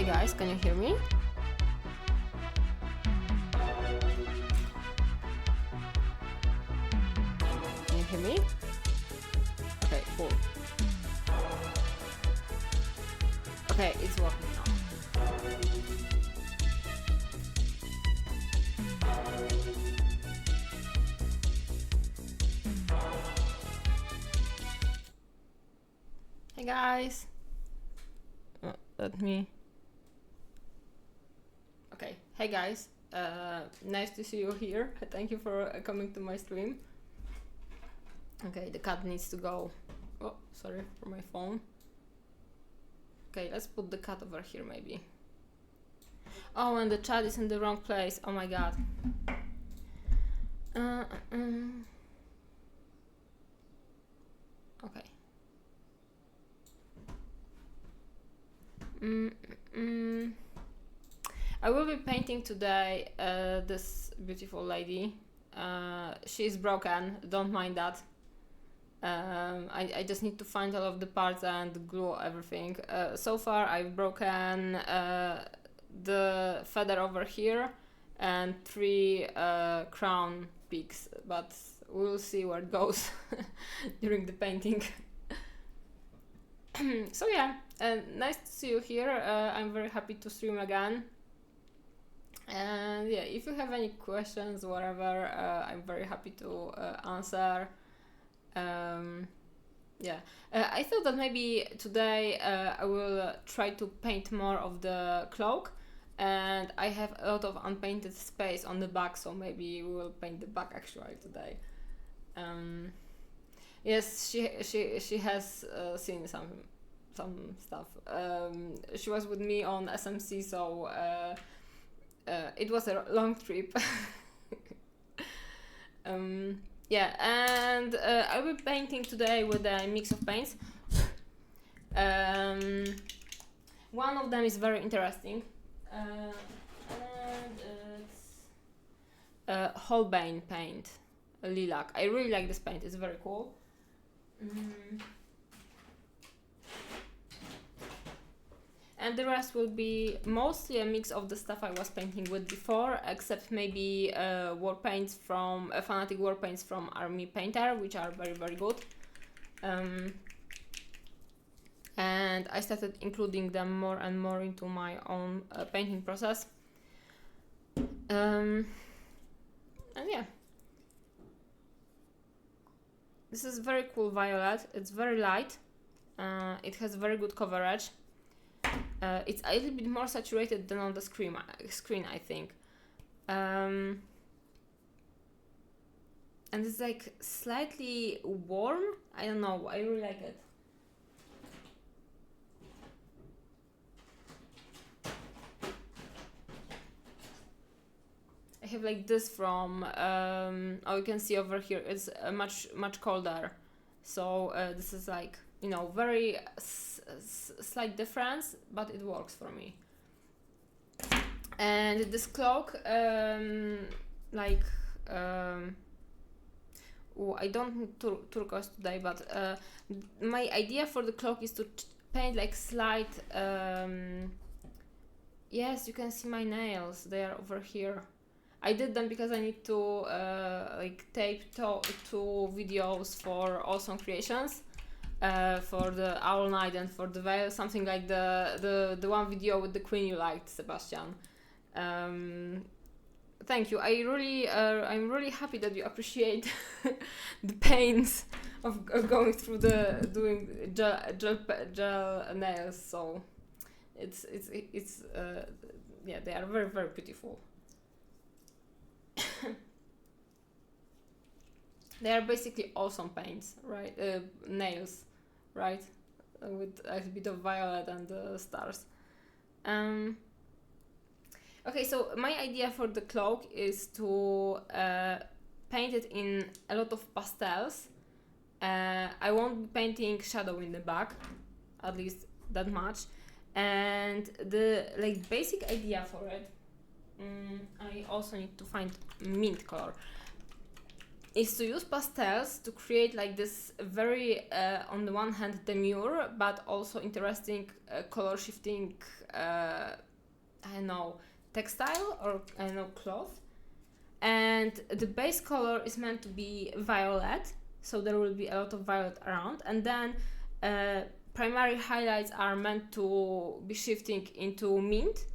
Hey guys, can you hear me? Can you hear me? Okay, cool. Okay, it's working now. Hey guys. Let me. Okay, hey guys. Nice to see you here. Thank you for coming to my stream. Okay, the cat needs to go. Oh, sorry for my phone. Okay, let's put the cat over here maybe. Oh, and the chat is in the wrong place. Oh my god. Okay. I will be painting today this beautiful lady. She's broken, don't mind that. I just need to find all of the parts and glue everything. So far I've broken the feather over here and 3 crown peaks, but we'll see where it goes during the painting. So yeah, nice to see you here. I'm very happy to stream again. And yeah, if you have any questions, whatever, I'm very happy to answer. Yeah, I thought that maybe today I will try to paint more of the cloak, and I have a lot of unpainted space on the back, so maybe we will paint the back actually today. Yes, she has seen some stuff. She was with me on SMC, so it was a long trip. Yeah, and I'll be painting today with a mix of paints. One of them is very interesting, and it's Holbein paint, lilac. I really like this paint, it's very cool. And the rest will be mostly a mix of the stuff I was painting with before, except maybe war paints from Fanatic war paints from Army Painter, which are very, very good. And I started including them more and more into my own painting process. And yeah, this is very cool violet. It's very light. It has very good coverage. It's a little bit more saturated than on the screen I think. And it's like slightly warm. I don't know, I really like it. I have like this from, oh, you can see over here, it's much colder. So this is like, you know, very slight difference, but it works for me. And this cloak, like, I don't need turquoise today, but my idea for the cloak is to paint like slight, yes, you can see my nails, they are over here. I did them because I need to like tape 2 videos for Awesome Creations. For the Owl Night and for the Veil, something like the one video with the Queen you liked, Sebastian. Thank you. I'm really happy that you appreciate the pains of going through doing gel nails. So it's yeah, they are very, very beautiful. They are basically awesome paints, right? Nails, right? With a bit of violet and stars. Okay, so my idea for the cloak is to paint it in a lot of pastels. I won't be painting shadow in the back, at least that much. And the like basic idea for it, I also need to find mint color. is to use pastels to create like this very, on the one hand, demure, but also interesting color shifting, I don't know, textile or I don't know, cloth. And the base color is meant to be violet, so there will be a lot of violet around. And then primary highlights are meant to be shifting into mint.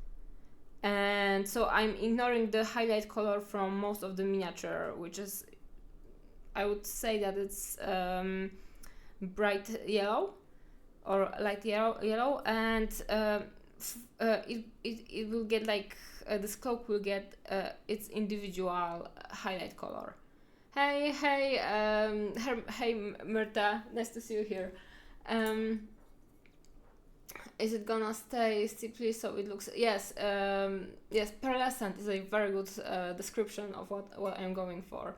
And so I'm ignoring the highlight color from most of the miniature, which is, I would say that it's bright yellow or light yellow, and it will get like this cloak will get its individual highlight color. Hey, Myrta, nice to see you here. Is it gonna stay steeply so it looks? Yes, yes. Pearlescent is a very good description of what I'm going for.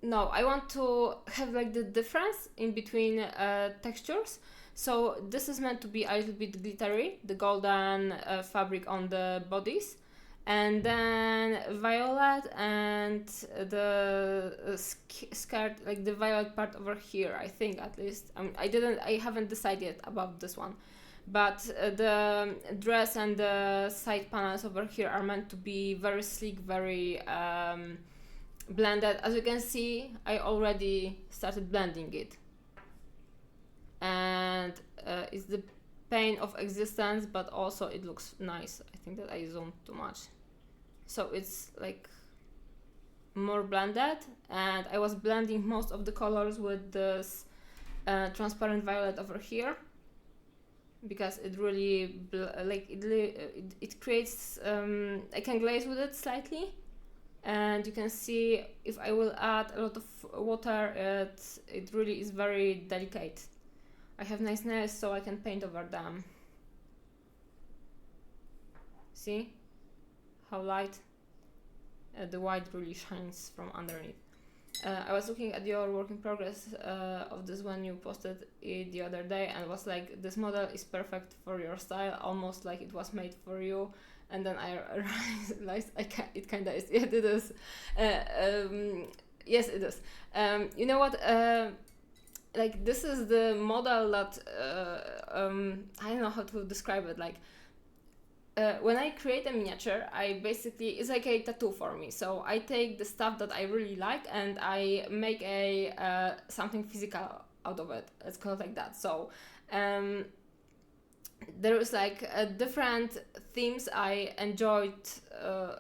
No, I want to have like the difference in between textures. So this is meant to be a little bit glittery, the golden fabric on the bodies, and then violet and the skirt, like the violet part over here. I think at least. I haven't decided about this one, but the dress and the side panels over here are meant to be very sleek, very blended. As you can see, I already started blending it, and it's the pain of existence, but also it looks nice. I think that I zoomed too much, so it's like more blended, and I was blending most of the colors with this transparent violet over here, because it really it creates I can glaze with it slightly. And you can see if I will add a lot of water, it really is very delicate. I have nice nails, so I can paint over them. See how light the white really shines from underneath. I was looking at your work in progress of this when you posted it the other day, and was like, this model is perfect for your style, almost like it was made for you. And then I realized it kind of is. Yeah, it is. Yes, it is. You know what? Like, this is the model that I don't know how to describe it. Like, when I create a miniature, I basically, it's like a tattoo for me. So I take the stuff that I really like and I make a something physical out of it. Let's call it like that. So there is like different themes I enjoyed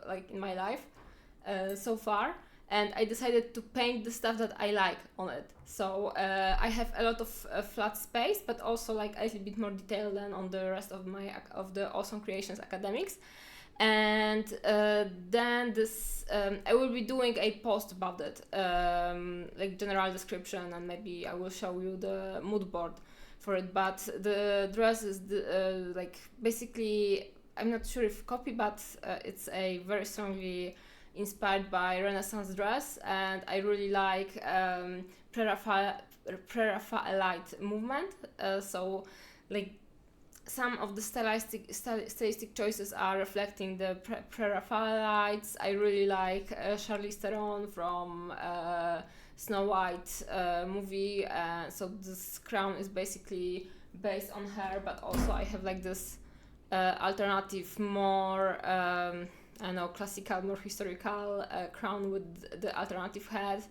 like in my life so far, and I decided to paint the stuff that I like on it. So I have a lot of flat space, but also like a little bit more detail than on the rest of the Awesome Creations academics. And then this I will be doing a post about it, like general description, and maybe I will show you the mood board for it. But the dress is like basically, I'm not sure if copy, but it's a very strongly inspired by Renaissance dress, and I really like Pre-Raphaelite movement. So like some of the stylistic choices are reflecting the Pre-Raphaelites. I really like Charlize Theron from Snow White movie. So this crown is basically based on her, but also I have like this alternative, more I don't know, classical, more historical crown with the alternative head.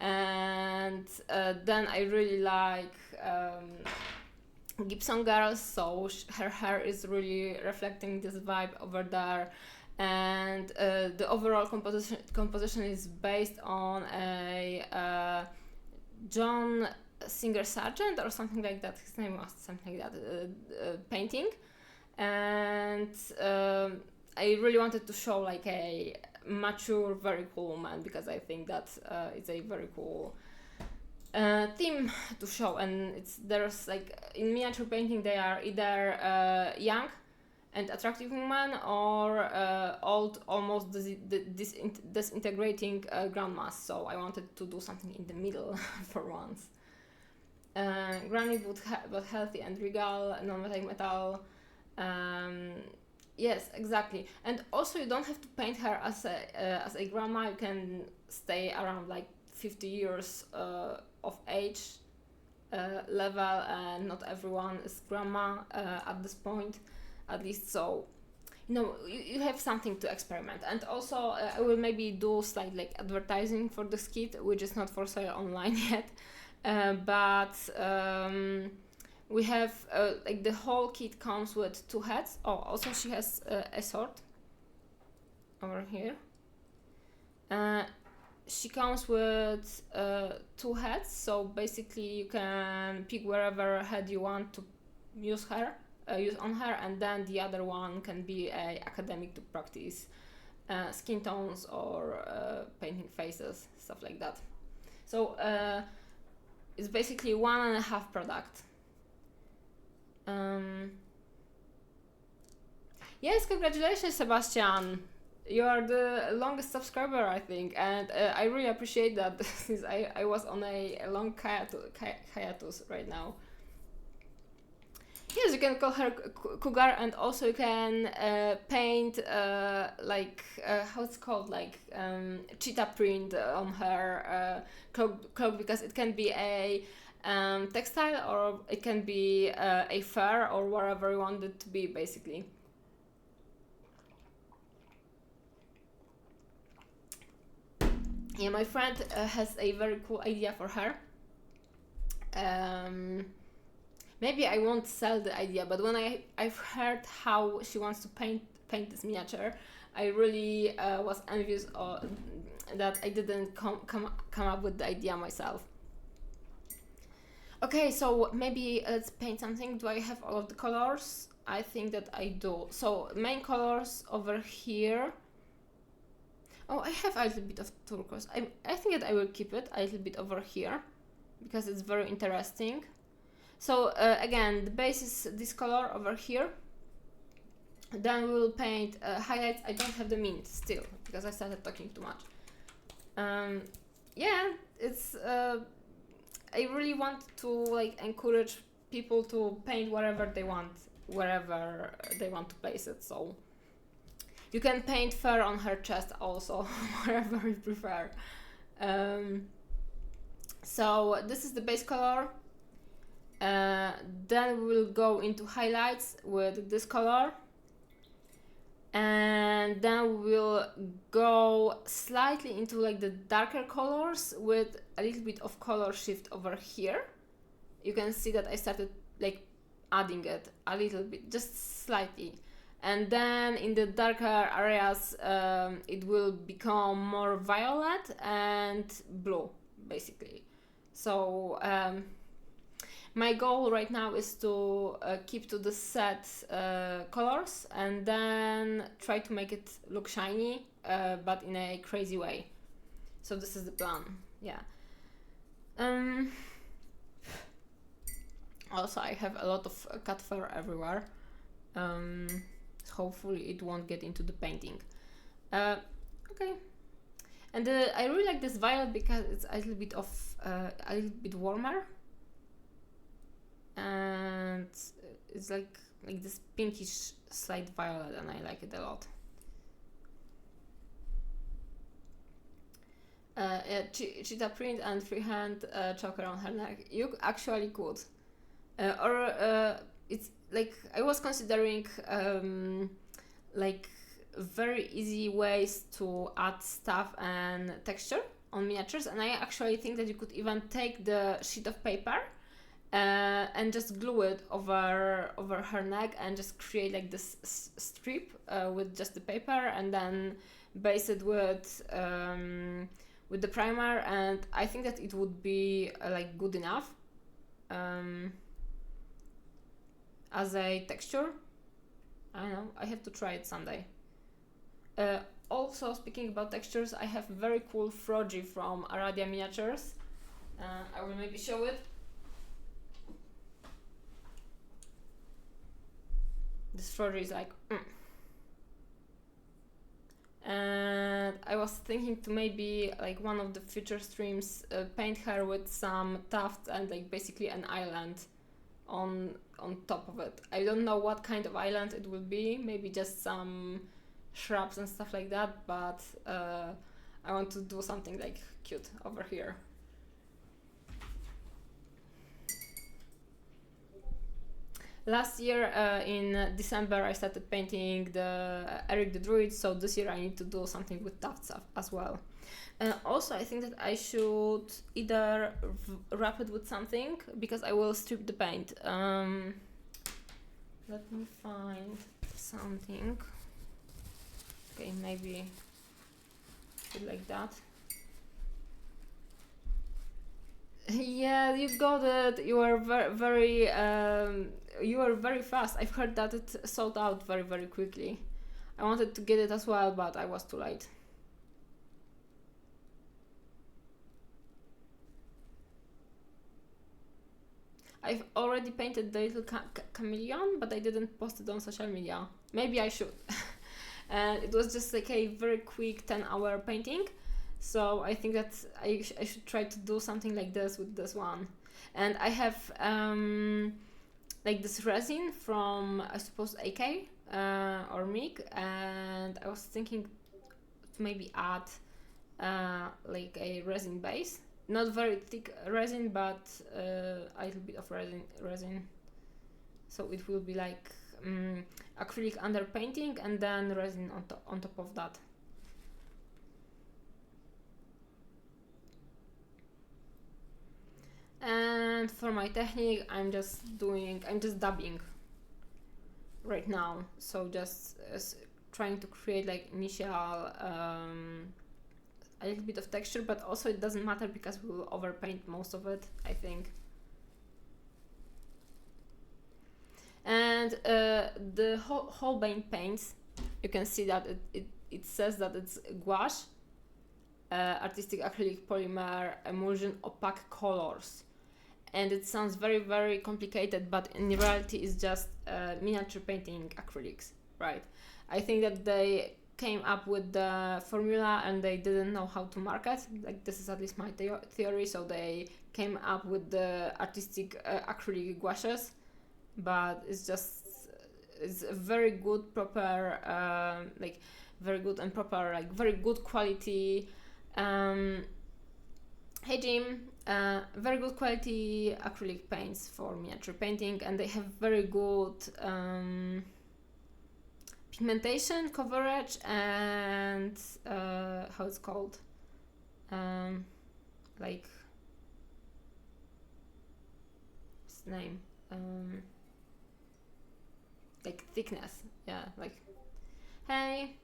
And then I really like Gibson Girls, so her hair is really reflecting this vibe over there. And the overall composition is based on a John Singer Sargent or something like that. His name was something like that, painting. And I really wanted to show like a mature, very cool woman, because I think that it's a very cool theme to show. And there's like in miniature painting, they are either young and attractive woman, or old, almost disintegrating grandmas. So I wanted to do something in the middle for once. Granite but healthy and regal, non-metallic metal. Yes, exactly. And also, you don't have to paint her as a grandma. You can stay around like 50 years of age level, and not everyone is grandma at this point, at least. So, you know, you have something to experiment. And also, I will maybe do slight like advertising for this kit, which is not for sale online yet, but. We have like the whole kit comes with 2 hats. Oh, also she has a sword over here. She comes with 2 hats, so basically you can pick wherever head you want to use on her, and then the other one can be a academic to practice skin tones or painting faces, stuff like that. So it's basically 1.5 product. Yes, congratulations, Sebastian. You are the longest subscriber, I think, and I really appreciate that since I was on a long hiatus right now. Yes, you can call her Cougar, and also you can paint like how it's called, like cheetah print on her cloak, because it can be a textile, or it can be a fur, or whatever you want it to be, basically. Yeah, my friend has a very cool idea for her. Maybe I won't sell the idea, but when I've heard how she wants to paint this miniature, I really was envious that I didn't come up with the idea myself. Okay, so maybe let's paint something. Do I have all of the colors? I think that I do. So main colors over here. Oh, I have a little bit of turquoise. I think that I will keep it a little bit over here because it's very interesting. So again, the base is this color over here. Then we will paint highlights. I don't have the mint still because I started talking too much. Yeah, it's. I really want to like encourage people to paint wherever they want, wherever they want to place it. So you can paint fur on her chest also, wherever you prefer. So this is the base color. Then we will go into highlights with this color, and then we'll go slightly into like the darker colors with a little bit of color shift over here. You can see that I started like adding it a little bit, just slightly, and then in the darker areas it will become more violet and blue, basically. So my goal right now is to keep to the set colors and then try to make it look shiny, but in a crazy way. So this is the plan, yeah. Also, I have a lot of cat fur everywhere. Hopefully it won't get into the painting. Okay. And I really like this violet because it's a little bit warmer. And it's like this pinkish slight violet, and I like it a lot. Cheetah print and freehand choker on her neck. You actually could, it's like I was considering like very easy ways to add stuff and texture on miniatures, and I actually think that you could even take the sheet of paper and just glue it over her neck and just create like this strip with just the paper, and then base it with the primer, and I think that it would be like good enough as a texture. I don't know, I have to try it someday. Also, speaking about textures, I have very cool Froji from Aradia Miniatures. I will maybe show it. This Froji is like and I was thinking to maybe like one of the future streams paint her with some tufts and like basically an island on top of it. I don't know what kind of island it will be, maybe just some shrubs and stuff like that, but I want to do something like cute over here. Last year in December I started painting the Eric the Druid, so this year I need to do something with that stuff as well. Also, I think that I should either wrap it with something, because I will strip the paint. Let me find something. Okay, maybe like that. Yeah, you got it. You are very you are very fast. I've heard that it sold out very quickly. I wanted to get it as well, but I was too late. I've already painted the little chameleon, but I didn't post it on social media. Maybe I should. And it was just like a very quick 10-hour painting. So I think that I should try to do something like this with this one. And I have like this resin from, I suppose, AK or MIG, and I was thinking to maybe add like a resin base. Not very thick resin, but a little bit of resin. So it will be like acrylic under painting and then resin on top of that. And for my technique, I'm just dabbing right now. So just trying to create like initial a little bit of texture, but also it doesn't matter because we will overpaint most of it, I think. And the Holbein paints, you can see that it says that it's gouache, artistic acrylic polymer emulsion opaque colors, and it sounds very complicated, but in reality it's just miniature painting acrylics, right? I think that they came up with the formula and they didn't know how to market. Like, this is at least my theory. So they came up with the artistic acrylic gouaches, but it's a very good proper like very good and proper, like very good quality. Hey Jim, very good quality acrylic paints for miniature painting, and they have very good pigmentation, coverage, and how it's called, like, what's the name, like thickness, yeah, like, hey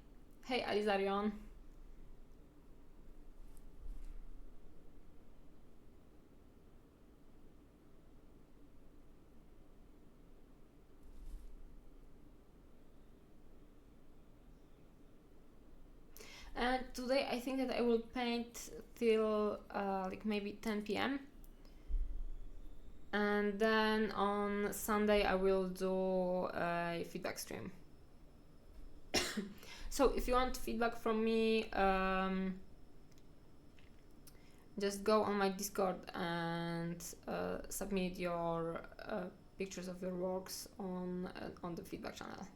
Alizarion. And today I think that I will paint till like maybe 10 p.m. And then on Sunday I will do a feedback stream. So if you want feedback from me, just go on my Discord and submit your pictures of your works on the feedback channel.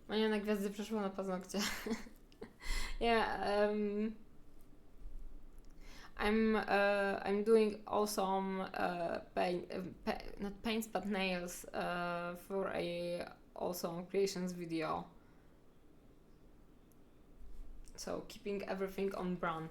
Mania na gwiazdy przeszło na paznokcie. Yeah, I'm doing awesome not paints but nails for a awesome creations video. So keeping everything on brand.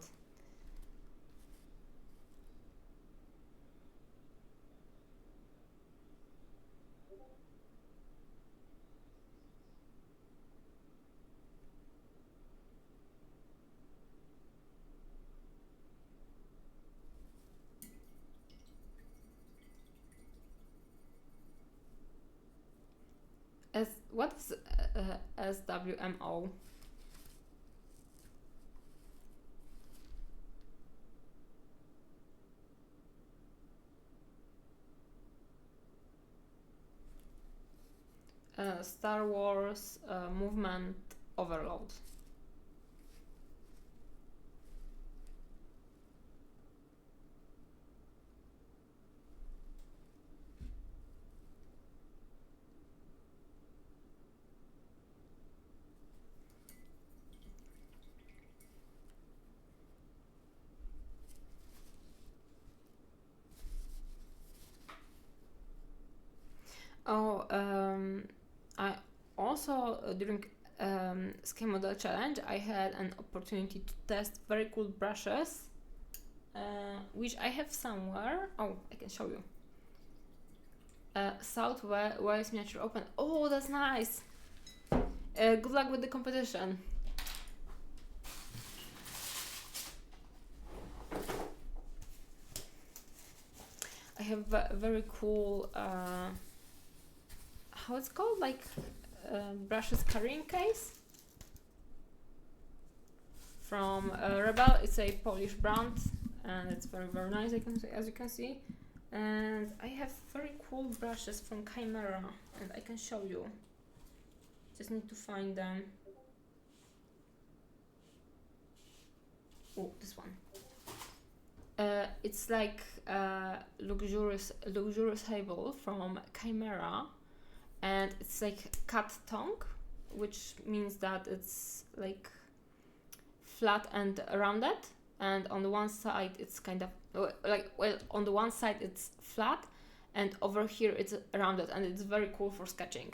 What is SWMO? Star Wars movement overload. Oh, I also during Skin Model Challenge, I had an opportunity to test very cool brushes, which I have somewhere. Oh, I can show you. South Wales Miniature Open. Oh, that's nice. Good luck with the competition. I have a very cool. How it's called, like brushes carrying case from Rebel. It's a Polish brand and it's very nice, as you can see. And I have very cool brushes from Chimera and I can show you. Just need to find them. Oh, this one. It's like luxurious table from Chimera, and it's like cat tongue, which means that it's like flat and rounded, and on the one side it's kind of on the one side it's flat and over here it's rounded, and it's very cool for sketching.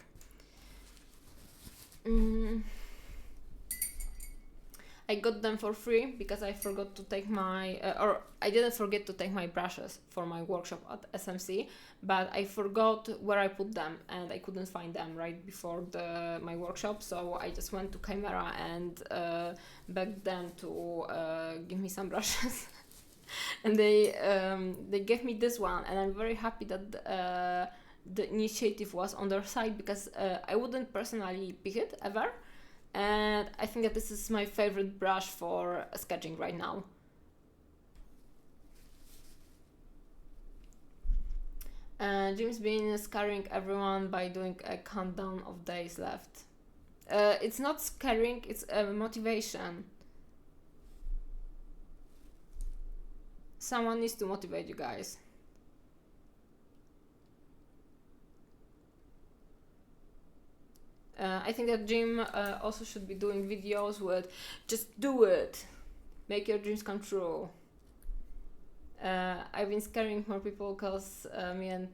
I got them for free because I forgot to take my, or I didn't forget to take my brushes for my workshop at SMC, but I forgot where I put them and I couldn't find them right before my workshop, so I just went to Chimera and begged them to give me some brushes. And they gave me this one, and I'm very happy that the initiative was on their side, because I wouldn't personally pick it ever. And I think that this is my favorite brush for sketching right now. Jim's been scaring everyone by doing a countdown of days left. It's not scaring, it's a motivation. Someone needs to motivate you guys. I think that Jim also should be doing videos with just do it, make your dreams come true. I've been scaring more people because me and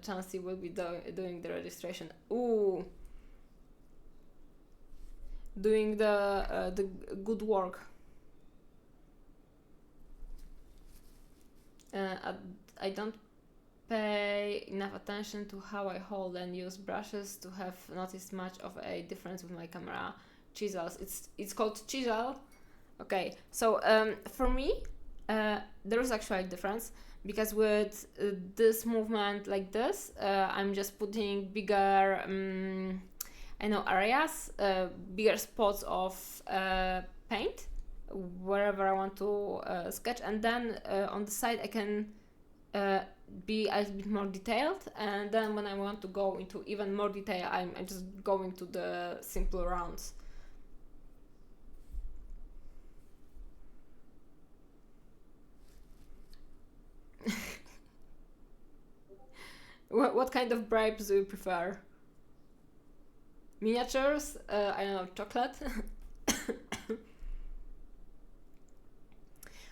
Chansey will be doing the registration. Ooh, doing the good work. I don't pay enough attention to how I hold and use brushes to have noticed much of a difference with my camera. Chisels. It's called chisel. Okay, so for me, there is actually a difference, because with this movement like this, I'm just putting bigger, areas, bigger spots of paint wherever I want to sketch, and then on the side I can be a little bit more detailed, and then when I want to go into even more detail, I'm just going to the simple rounds. What kind of bribes do you prefer? Miniatures? I don't know, chocolate?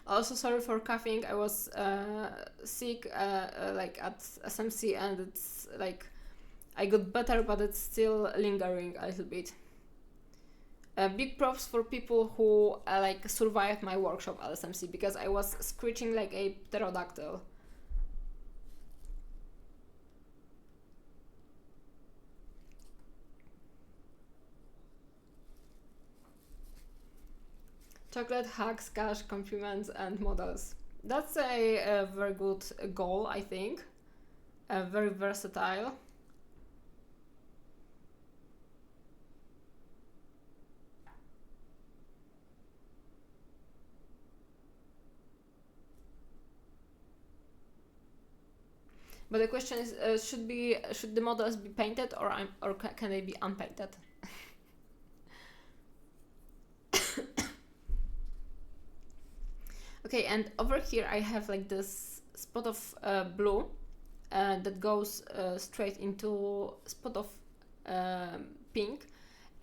Also, sorry for coughing. I was sick like at SMC, and it's like I got better, but it's still lingering a little bit. Big props for people who like survived my workshop at SMC, because I was screeching like a pterodactyl. Chocolate, hugs, cash, compliments, and models. That's a very good goal, I think. Very versatile. But the question is, should the models be painted or can they be unpainted? Okay, and over here I have like this spot of blue that goes straight into spot of pink,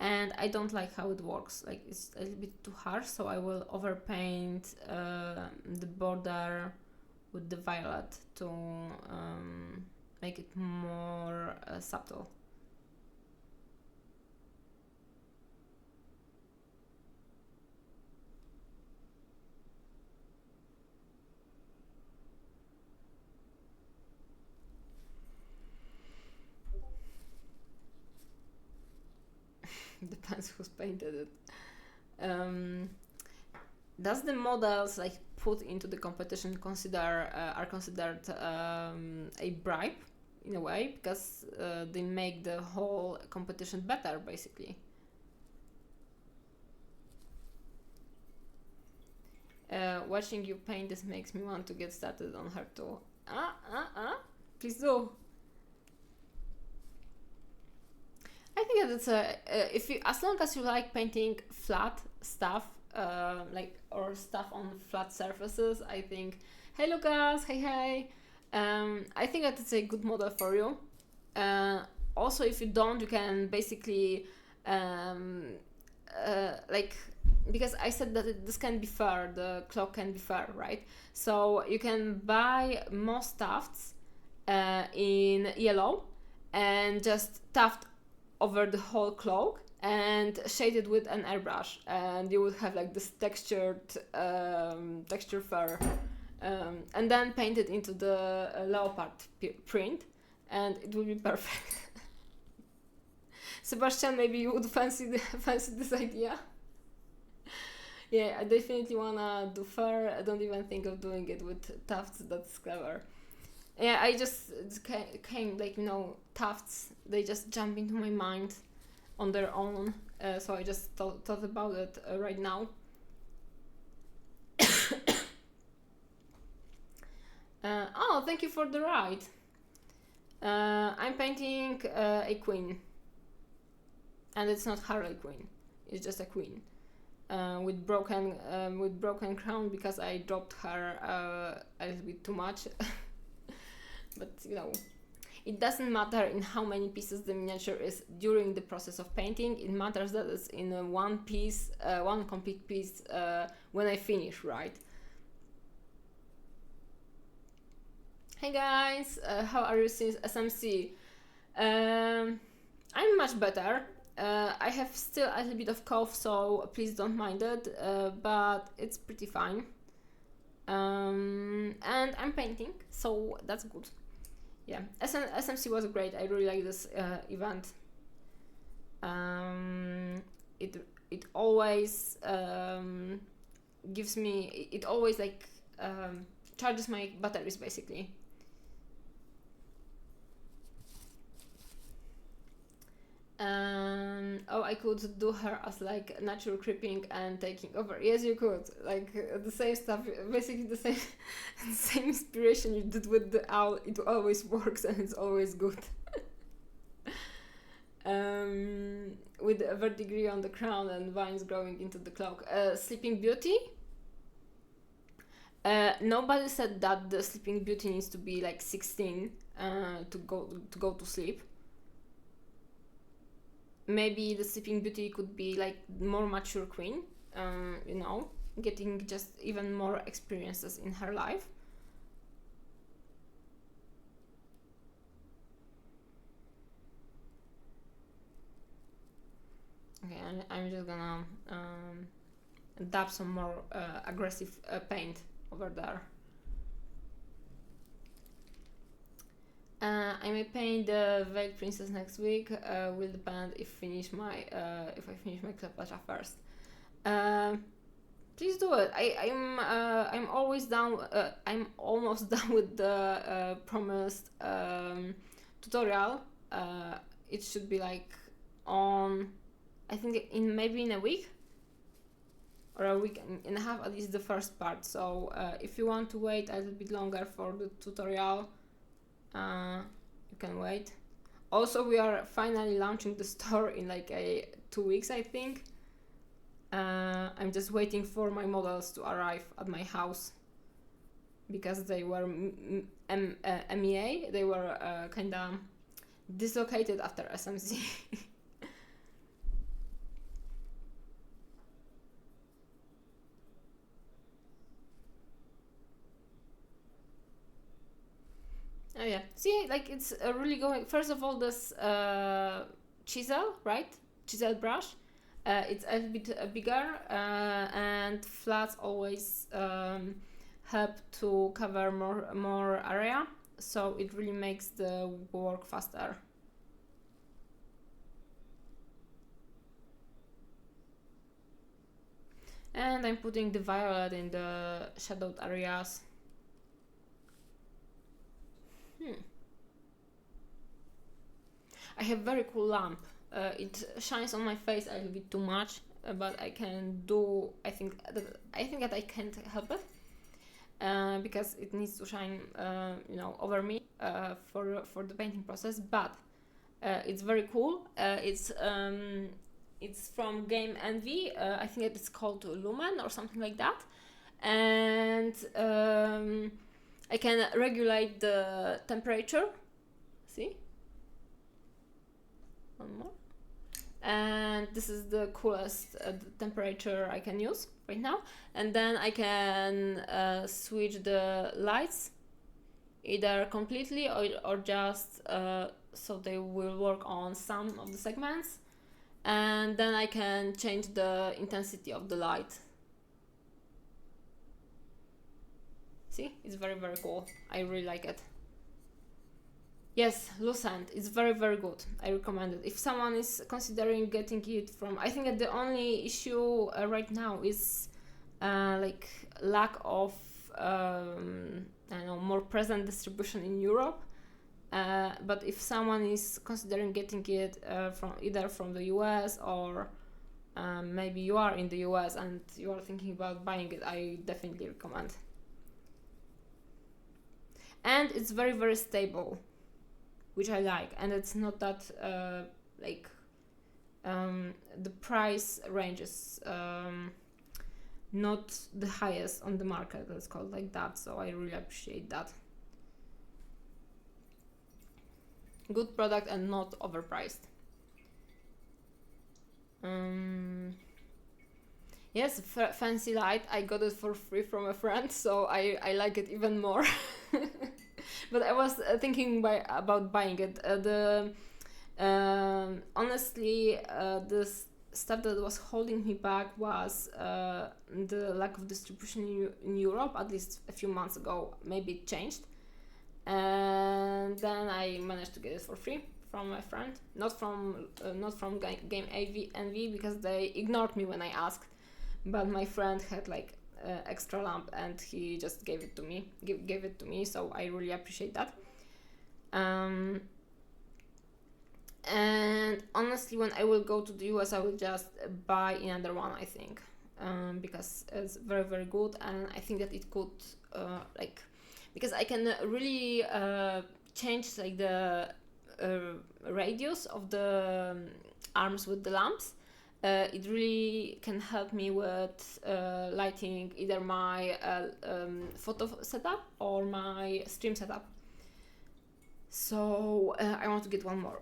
and I don't like how it works. Like, it's a little bit too harsh, so I will overpaint the border with the violet to make it more subtle. Depends who's painted it. Does the models like put into the competition are considered a bribe in a way, because they make the whole competition better basically? Watching you paint this makes me want to get started on her too. Please do. I think that it's if you, as long as you like painting flat stuff, like, or stuff on flat surfaces, I think. Hey Lucas, hey. I think that it's a good model for you. Also, if you don't, you can basically like, because I said that this can be fur, the cloak can be fur, right? So you can buy moss tufts in yellow and just tuft over the whole cloak and shade it with an airbrush, and you would have like this textured fur, and then paint it into the leopard print, and it will be perfect. Sebastian, maybe you would fancy this idea. Yeah, I definitely wanna do fur. I don't even think of doing it with tufts. That's clever. Yeah, I just came like, tufts. They just jump into my mind on their own. So I just thought about it right now. Oh, thank you for the ride. I'm painting a queen, and it's not Harley Quinn. It's just a queen. With broken crown, because I dropped her a little bit too much. But it doesn't matter in how many pieces the miniature is during the process of painting. It matters that it's in one piece, one complete piece when I finish, right? Hey guys, how are you since SMC? I'm much better. I have still a little bit of cough, so please don't mind it, but it's pretty fine. And I'm painting, so that's good. Yeah, SMC was great. I really like this event. It always gives me. It always like charges my batteries basically. Oh, I could do her as like natural creeping and taking over. Yes, you could. Like the same stuff, basically the same, the same inspiration you did with the owl. It always works and it's always good. With a verdigris on the crown and vines growing into the cloak. Sleeping Beauty. Nobody said that the Sleeping Beauty needs to be like 16 to go to sleep. Maybe the Sleeping Beauty could be like more mature queen, getting just even more experiences in her life. Okay, I'm just gonna dab some more aggressive paint over there. I may paint the Veiled Princess next week. Will depend if I finish my Cleopatra first. Please do it. I'm always down. I'm almost done with the promised tutorial. It should be like on, I think maybe in a week or a week and a half, at least the first part. So if you want to wait a little bit longer for the tutorial, You can wait. Also, we are finally launching the store in like 2 weeks, I think. I'm just waiting for my models to arrive at my house because they were MEA. They were kind of dislocated after SMC. Oh yeah, see, like it's really going. First of all, this chisel, right? Chisel brush. It's a bit bigger, and flats always help to cover more area, so it really makes the work faster. And I'm putting the violet in the shadowed areas. I have very cool lamp. It shines on my face a little bit too much, but I can do. I think that I can't help it because it needs to shine, over me for the painting process. But it's very cool. It's from Game Envy. I think it's called Lumen or something like that, and I can regulate the temperature. See? One more. And this is the coolest temperature I can use right now. And then I can switch the lights either completely or just so they will work on some of the segments. And then I can change the intensity of the light. See, it's very, very cool. I really like it. Yes, Lucent. It's very, very good. I recommend it. If someone is considering getting it from, I think that the only issue right now is like lack of more present distribution in Europe. But if someone is considering getting it from either from the US or maybe you are in the US and you are thinking about buying it, I definitely recommend. And it's very, very stable, which I like, and it's not that the price range is not the highest on the market, let's call it like that, so I really appreciate that. Good product and not overpriced. Yes, fancy light. I got it for free from a friend, so I like it even more. But I was thinking about buying it. Honestly, the stuff that was holding me back was the lack of distribution in Europe. At least a few months ago, maybe it changed, and then I managed to get it for free from my friend. Not from Game Envy because they ignored me when I asked. But my friend had like extra lamp and he just gave it to me, so I really appreciate that. And honestly, when I will go to the US, I will just buy another one, I think, because it's very, very good, and I think that it could because I can really change like the radius of the arms with the lamps. It really can help me with lighting either my photo setup or my stream setup. So I want to get one more.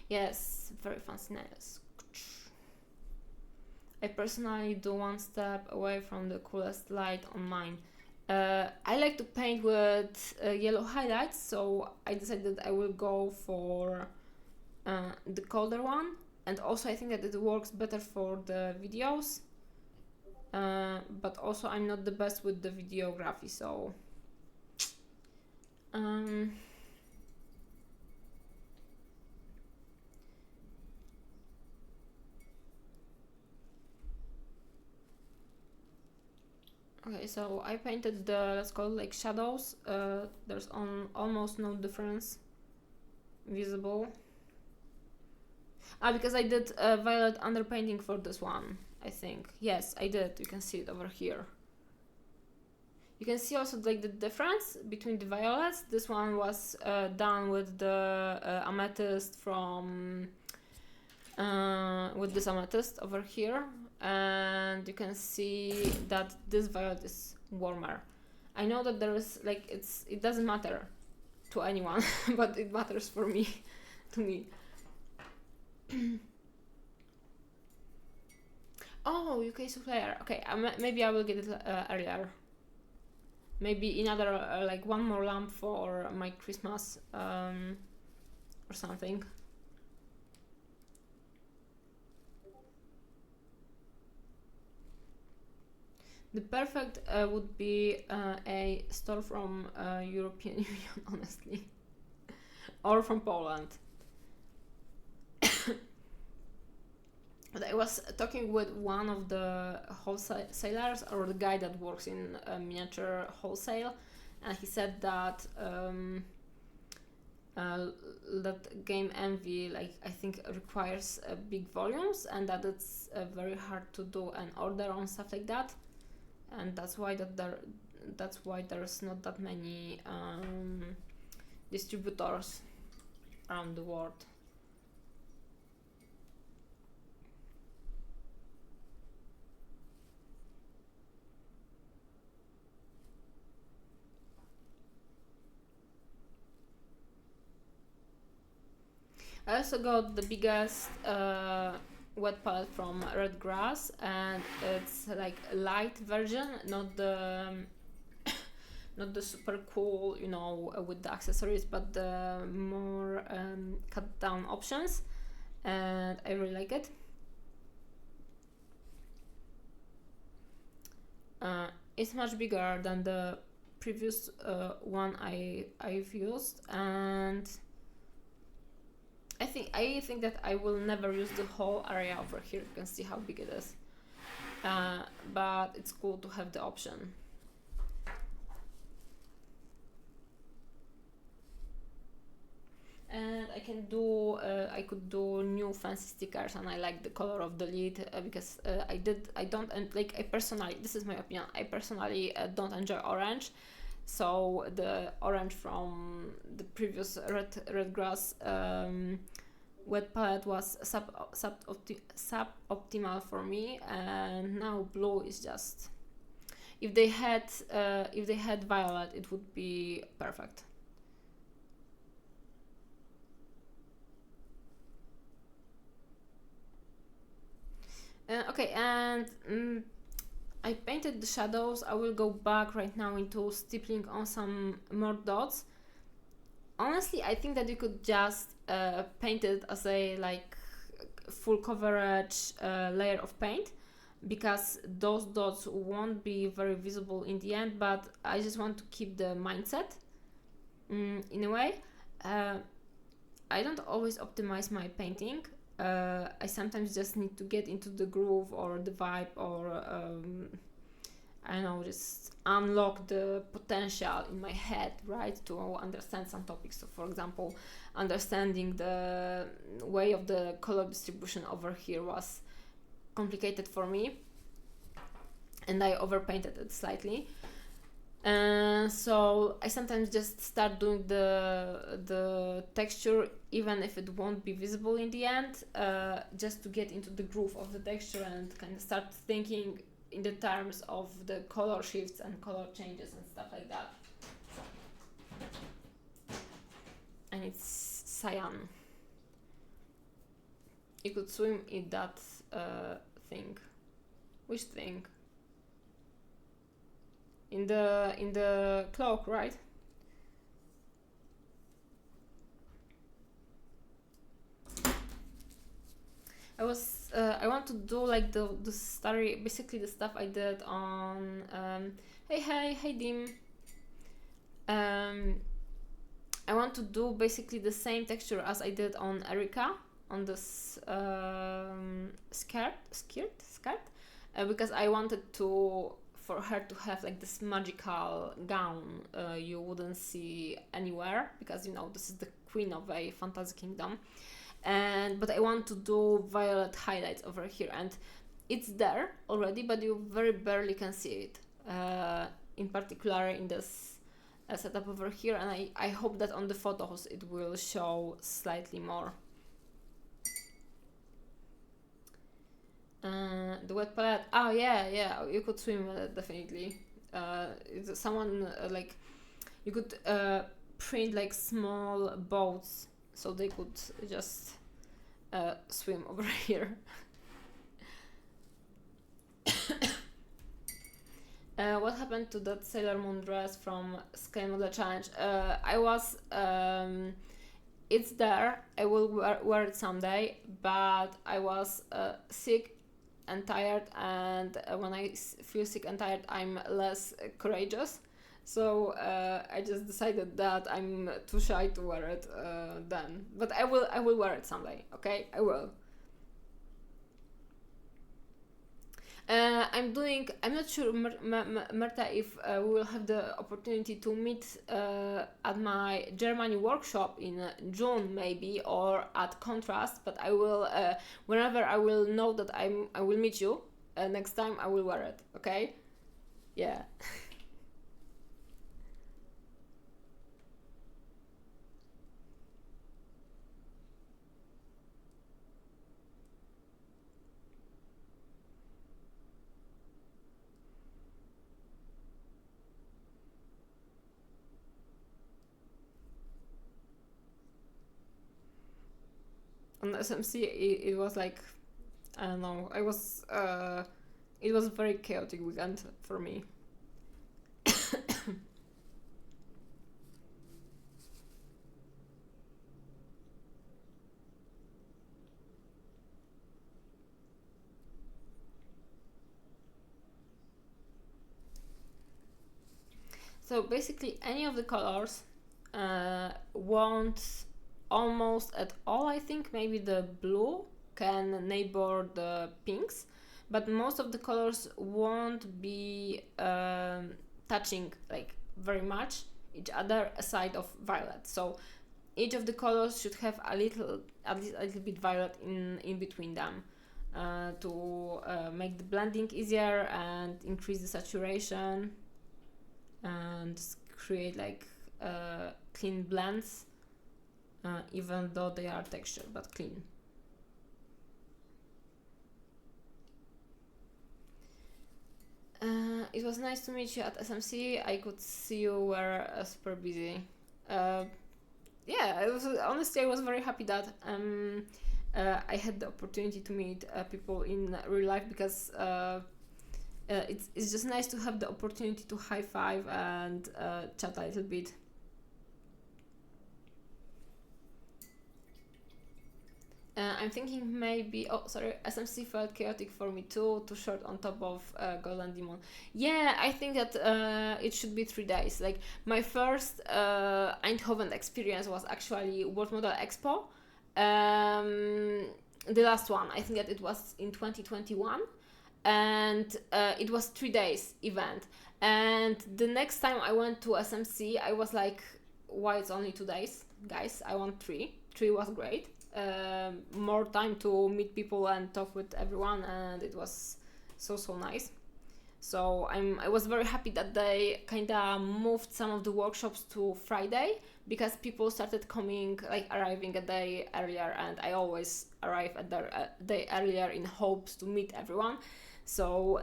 Yes, very fancy nails. I personally do one step away from the coolest light on mine. I like to paint with yellow highlights, so I decided that I will go for the colder one, and also I think that it works better for the videos, but also I'm not the best with the videography, so okay, so I painted the, let's call it like shadows. There's almost no difference visible. Because I did violet underpainting for this one, I think. Yes, I did. You can see it over here. You can see also like the difference between the violets. This one was done with the amethyst from with this amethyst over here, and you can see that this violet is warmer. I know that there is like it doesn't matter to anyone, but it matters for me, to me. Oh, UK supplier. Okay, maybe I will get it earlier. Maybe another like one more lamp for my Christmas or something. The perfect would be a store from European Union, honestly, or from Poland. But I was talking with one of the wholesalers, or the guy that works in miniature wholesale, and he said that that Game Envy, like I think, requires big volumes, and that it's very hard to do an order on stuff like that, and that's why there's not that many distributors around the world. I also got the biggest wet palette from Red Grass, and it's like a light version, not the not the super cool, you know, with the accessories, but the more cut down options, and I really like it. It's much bigger than the previous one I've used, and I think that I will never use the whole area over here. You can see how big it is, but it's cool to have the option. And I could do new fancy stickers, and I like the color of the lid because this is my opinion, I personally don't enjoy orange. So the orange from the previous red grass wet palette was suboptimal for me, and now blue is just, if they had violet, it would be perfect. Okay, and I painted the shadows. I will go back right now into stippling on some more dots. Honestly, I think that you could just paint it as a like full coverage layer of paint, because those dots won't be very visible in the end, but I just want to keep the mindset in a way. I don't always optimize my painting. I sometimes just need to get into the groove or the vibe, or I don't know, just unlock the potential in my head, right, to understand some topics. So for example, understanding the way of the color distribution over here was complicated for me, and I overpainted it slightly. So I sometimes just start doing the texture, even if it won't be visible in the end, just to get into the groove of the texture and kind of start thinking in the terms of the color shifts and color changes and stuff like that. And it's cyan. You could swim in that thing. Which thing? In the cloak, right? I want to do like the story, basically the stuff I did on hey Dim. I want to do basically the same texture as I did on Erika on this skirt, because I wanted for her to have like this magical gown you wouldn't see anywhere, because you know this is the queen of a fantasy kingdom. But I want to do violet highlights over here, and it's there already, but you very barely can see it in particular in this setup over here, and I hope that on the photos it will show slightly more. The wet palette. Oh yeah, you could swim with it definitely. Someone like you could print like small boats so they could just swim over here. What happened to that Sailor Moon dress from Sky Model Challenge? I was it's there. I will wear it someday, but I was sick and tired, and when I feel sick and tired, I'm less courageous. So I just decided that I'm too shy to wear it then. But I will wear it someday. Okay, I will. I'm not sure, Marta, if we will have the opportunity to meet at my Germany workshop in June, maybe, or at Contrast. But I will, whenever I will know that I will meet you next time, I will wear it. Okay? Yeah. On SMC, it was like, I don't know. It was a very chaotic weekend for me. So basically, any of the colors won't almost at all. I think maybe the blue can neighbor the pinks, but most of the colors won't be touching like very much each other aside of violet. So each of the colors should have at least a little bit violet in between them to make the blending easier and increase the saturation and create like clean blends, even though they are textured but clean. It was nice to meet you at SMC. I could see you were super busy. Yeah, honestly, I was very happy that I had the opportunity to meet people in real life, because it's just nice to have the opportunity to high five and chat a little bit. I'm thinking maybe, SMC felt chaotic for me too short on top of Golden Demon. Yeah, I think that it should be 3 days. Like, my first Eindhoven experience was actually World Model Expo. The last one, I think that it was in 2021, and it was 3 days event. And the next time I went to SMC, I was like, why it's only 2 days? Guys, I want 3. 3 was great. More time to meet people and talk with everyone, and it was so nice. So I was very happy that they kind of moved some of the workshops to Friday, because people started arriving a day earlier, and I always arrive a day earlier in hopes to meet everyone. So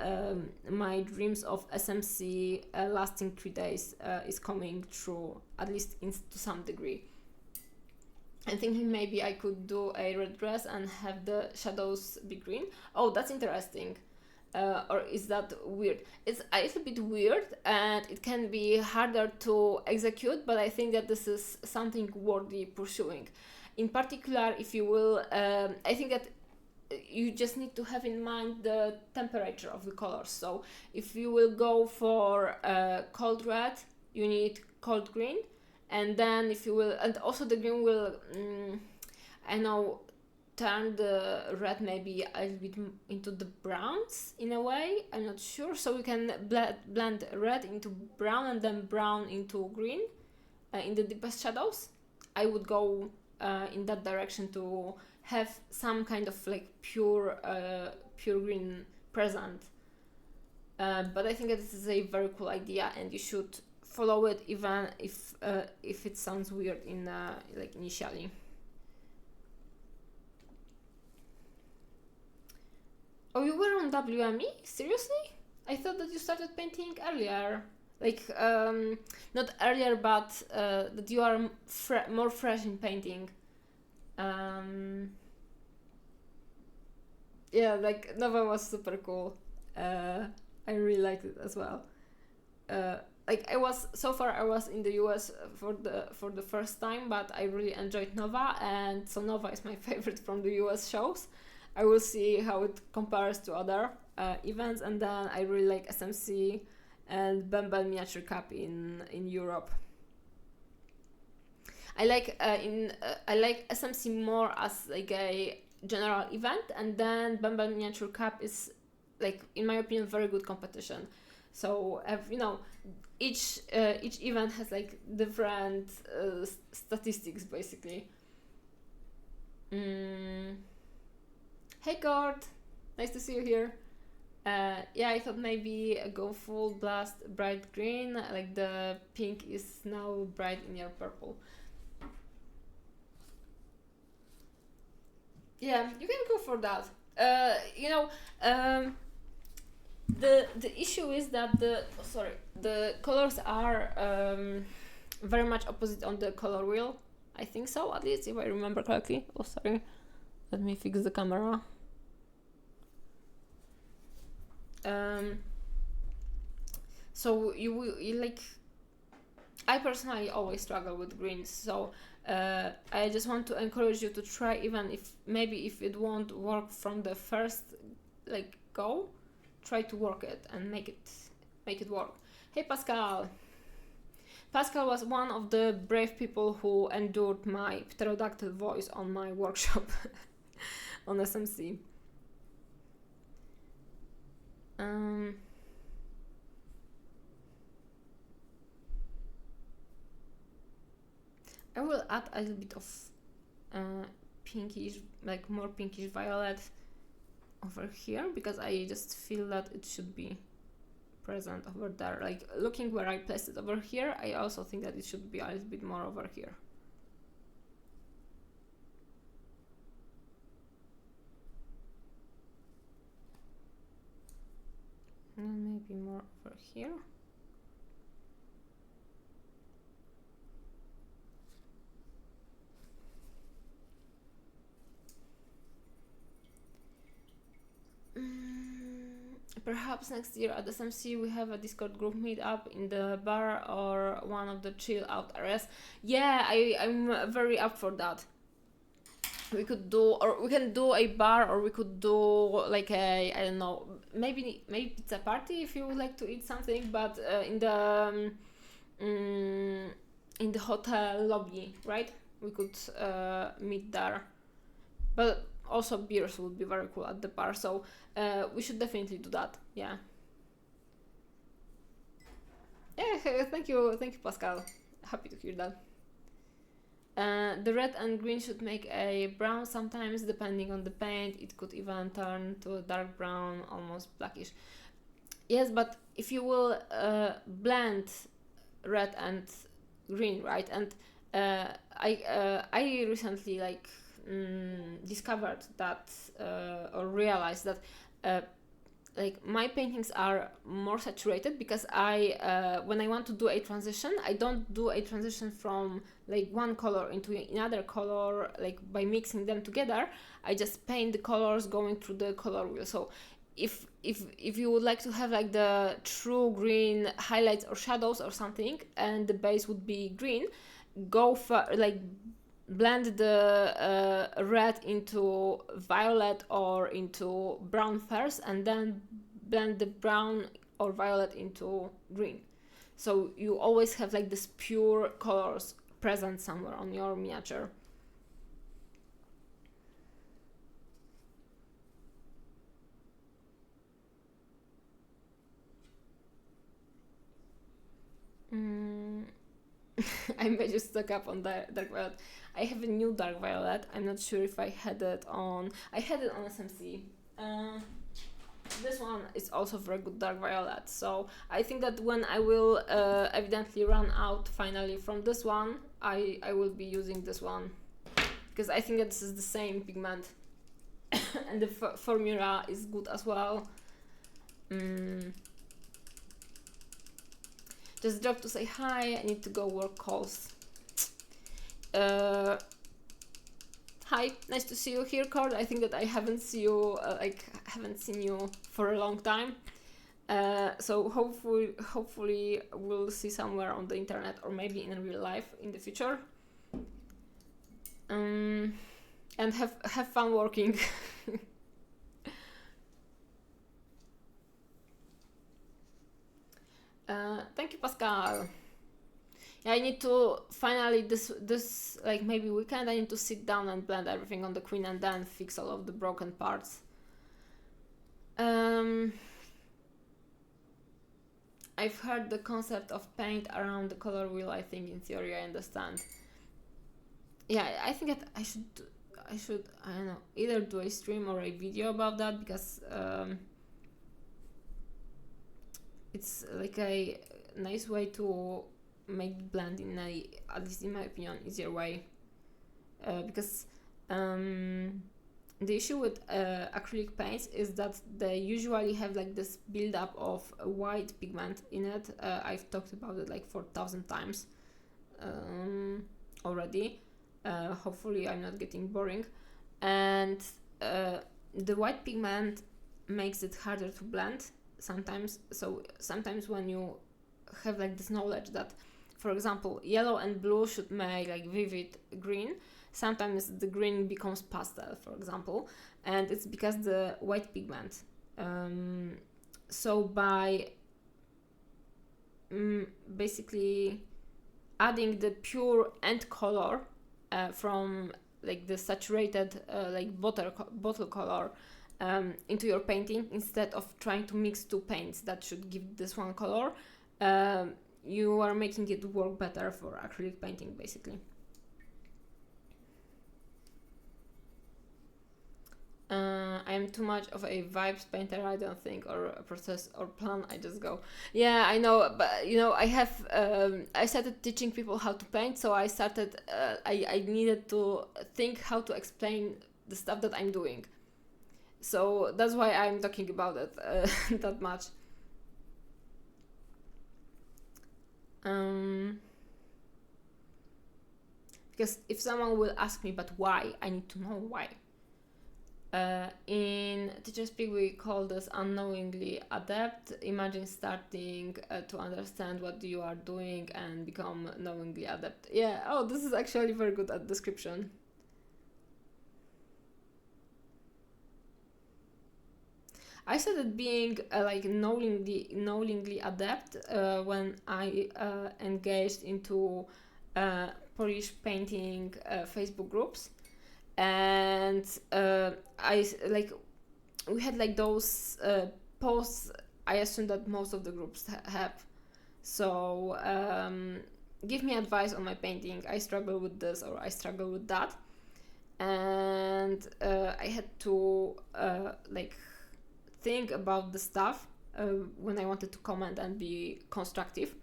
my dreams of SMC lasting 3 days is coming true, at least to some degree. I'm thinking maybe I could do a red dress and have the shadows be green. Oh, that's interesting. Or is that weird? It's a little bit weird, and it can be harder to execute, but I think that this is something worthy pursuing. In particular, if you will, I think that you just need to have in mind the temperature of the colors. So if you will go for cold red, you need cold green. And then if you will, and also the green will, turn the red maybe a little bit into the browns in a way. I'm not sure. So we can blend red into brown and then brown into green in the deepest shadows. I would go in that direction to have some kind of like pure green present. but I think that this is a very cool idea, and you should follow it even if it sounds weird in like initially. Oh, you were on WME? Seriously? I thought that you started painting earlier. Like, not earlier, but that you are more fresh in painting. Yeah, like Nova was super cool. I really liked it as well. Like I was in the US for the first time, but I really enjoyed Nova, and so Nova is my favorite from the US shows. I will see how it compares to other events, and then I really like SMC and Bembel Miniature Cup in Europe. I like SMC more as like a general event, and then Bembel Miniature Cup is, like, in my opinion, very good competition. So each event has like different statistics basically. Hey Gord, nice to see you here. Yeah, I thought maybe go full blast bright green, like the pink is now bright in your purple. Yeah, you can go for that. The issue is that the colors are very much opposite on the color wheel. I think so, at least if I remember correctly. Oh, sorry. Let me fix the camera. So you like. I personally always struggle with greens, so I just want to encourage you to try, even if it won't work from the first like go. Try to work it and make it work. Hey Pascal. Pascal was one of the brave people who endured my pterodactyl voice on my workshop on SMC. I will add a little bit of pinkish, like more pinkish violet over here, because I just feel that it should be present over there. Like, looking where I placed it over here, I also think that it should be a little bit more over here. And maybe more over here. Perhaps next year at SMC we have a Discord group meetup in the bar or one of the chill out areas. Yeah, I'm very up for that. We can do a bar, or we could do like a, I don't know, maybe pizza party if you would like to eat something, but in the hotel lobby, right? We could meet there. But also beers would be very cool at the bar, so we should definitely do that. Yeah, thank you Pascal, happy to hear that. The red and green should make a brown. Sometimes, depending on the paint, it could even turn to a dark brown, almost blackish. Yes, but if you will blend red and green, right? And I recently discovered that or realized that like my paintings are more saturated, because I when I want to do a transition, I don't do a transition from like one color into another color like by mixing them together. I just paint the colors going through the color wheel. So if you would like to have like the true green highlights or shadows or something, and the base would be green, go for like blend the red into violet or into brown first, and then blend the brown or violet into green. So you always have like this pure colors present somewhere on your miniature. I may just stock up on the dark violet. I have a new dark violet. I'm not sure if I had it on. I had it on SMC. this one is also very good dark violet. So I think that when I will evidently run out finally from this one, I will be using this one, because I think that this is the same pigment and the formula is good as well. Just dropped to say hi. I need to go work calls. Hi, nice to see you here, Cord. I think that I haven't seen you haven't seen you for a long time. So hopefully we'll see somewhere on the internet or maybe in real life in the future. And have fun working. Thank you, Pascal. Yeah, I need to finally this like maybe weekend I need to sit down and blend everything on the Queen and then fix all of the broken parts. I've heard the concept of paint around the color wheel. I think in theory I understand. Yeah, I think that I should I don't know, either do a stream or a video about that, because it's like a nice way to make blend in a, at least in my opinion, easier way. Because the issue with acrylic paints is that they usually have like this build-up of white pigment in it. I've talked about it like 4,000 times already. Hopefully I'm not getting boring. And the white pigment makes it harder to blend sometimes. So sometimes when you have like this knowledge that, for example, yellow and blue should make like vivid green, sometimes the green becomes pastel, for example, and it's because the white pigment. So by basically adding the pure end color from like the saturated like bottle color into your painting, instead of trying to mix two paints that should give this one color, you are making it work better for acrylic painting, basically. I am too much of a vibes painter, I don't think, or a process or plan, I just go. Yeah, I know, but you know, I have I started teaching people how to paint, so I started I needed to think how to explain the stuff that I'm doing, so that's why I'm talking about it that much. Because if someone will ask me, but why, I need to know why. In teacher speak, we call this unknowingly adept. Imagine starting to understand what you are doing and become knowingly adept. Yeah, oh, this is actually very good at description. I started being like knowingly adept when I engaged into Polish painting Facebook groups, and I like we had like those posts. I assume that most of the groups have. So give me advice on my painting. I struggle with this or I struggle with that, and I had to like think about the stuff when I wanted to comment and be constructive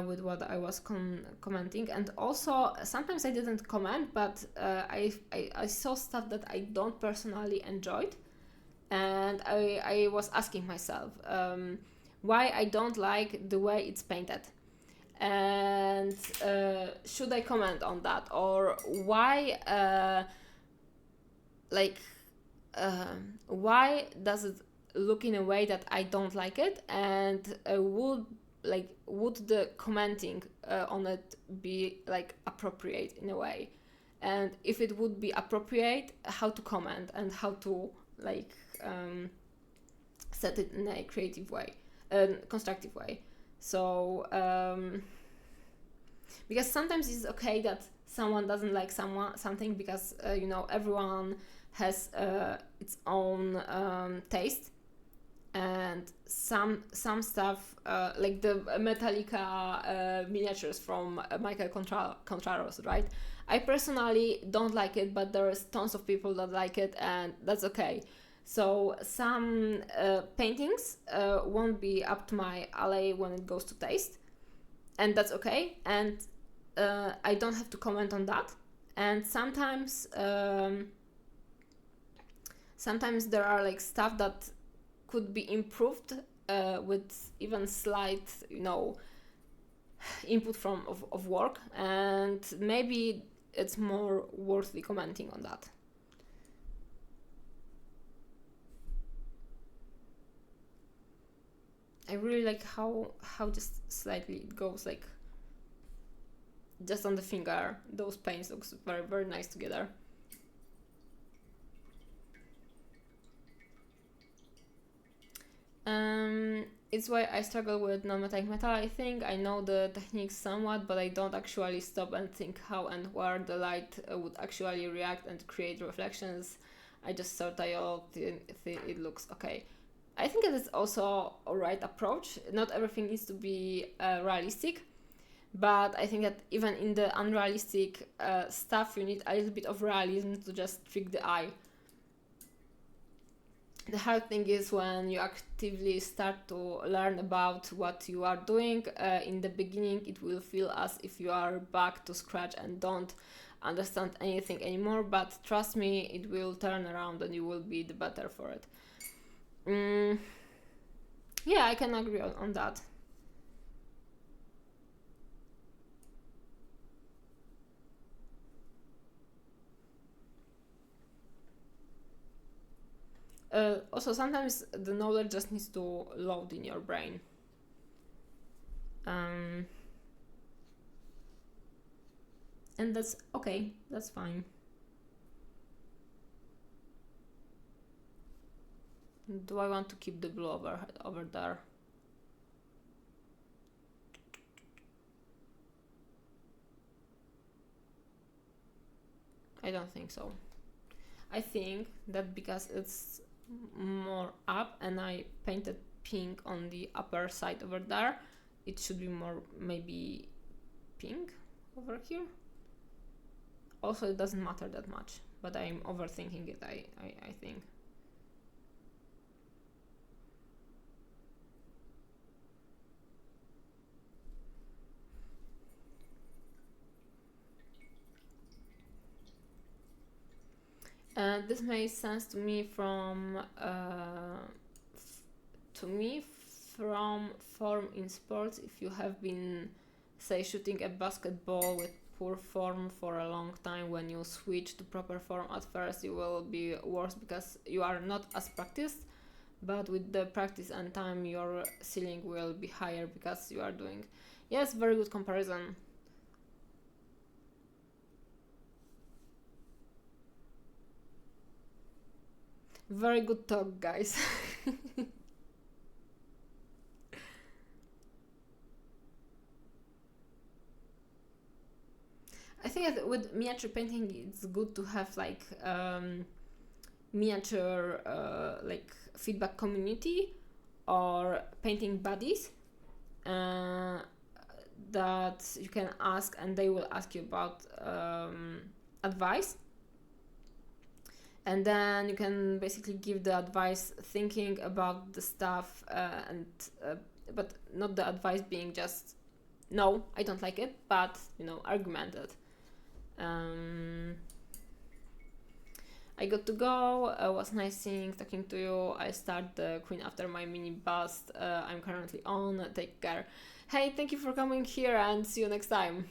with what I was commenting. And also sometimes I didn't comment, but I saw stuff that I don't personally enjoyed, and I was asking myself why I don't like the way it's painted, and should I comment on that, or why why does it look in a way that I don't like it, and would the commenting on it be like appropriate in a way, and if it would be appropriate, how to comment and how to like set it in a creative way, constructive way. So because sometimes it's okay that someone doesn't like something, because you know, everyone has its own taste, and some stuff like the Metallica miniatures from Michael Contraros, right? I personally don't like it, but there is tons of people that like it, and that's okay. So some paintings won't be up to my alley when it goes to taste, and that's okay, and I don't have to comment on that. And sometimes sometimes there are like stuff that could be improved with even slight, input from of work, and maybe it's more worthy commenting on that. I really like how just slightly it goes, like just on the finger. Those paints looks very, very nice together. It's why I struggle with non-metallic metal. I think I know the techniques somewhat, but I don't actually stop and think how and where the light would actually react and create reflections. I just sort of it looks okay. I think it is also a right approach. Not everything needs to be realistic, but I think that even in the unrealistic stuff, you need a little bit of realism to just trick the eye. The hard thing is when you actively start to learn about what you are doing. In the beginning, it will feel as if you are back to scratch and don't understand anything anymore, but trust me, it will turn around and you will be the better for it. Yeah, I can agree on that. Also, sometimes the knowledge just needs to load in your brain. And that's okay, that's fine. Do I want to keep the blue over there? I don't think so. I think that because it's more up and I painted pink on the upper side over there, it should be more maybe pink over here. Also, it doesn't matter that much, but I'm overthinking it, I think. This made sense to me from form in sports. If you have been, say, shooting a basketball with poor form for a long time, when you switch to proper form at first, you will be worse because you are not as practiced. But with the practice and time, your ceiling will be higher because you are doing. Yes, very good comparison. Very good talk, guys. I think that with miniature painting, it's good to have like miniature like feedback community or painting buddies that you can ask, and they will ask you about advice, and then you can basically give the advice thinking about the stuff and but not the advice being just no, I don't like it, but argumented. I got to go. It was nice talking to you. I start the queen after my mini bust. I'm currently on. Take care. Hey, thank you for coming here, and see you next time.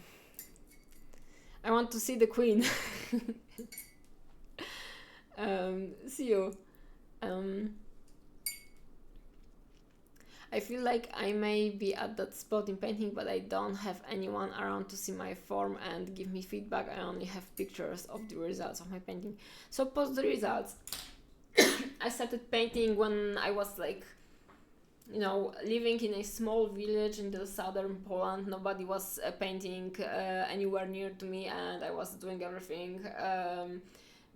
I want to see the queen. See you. I feel like I may be at that spot in painting, but I don't have anyone around to see my form and give me feedback. I only have pictures of the results of my painting. So post the results. I started painting when I was like, living in a small village in the southern Poland. Nobody was painting anywhere near to me, and I was doing everything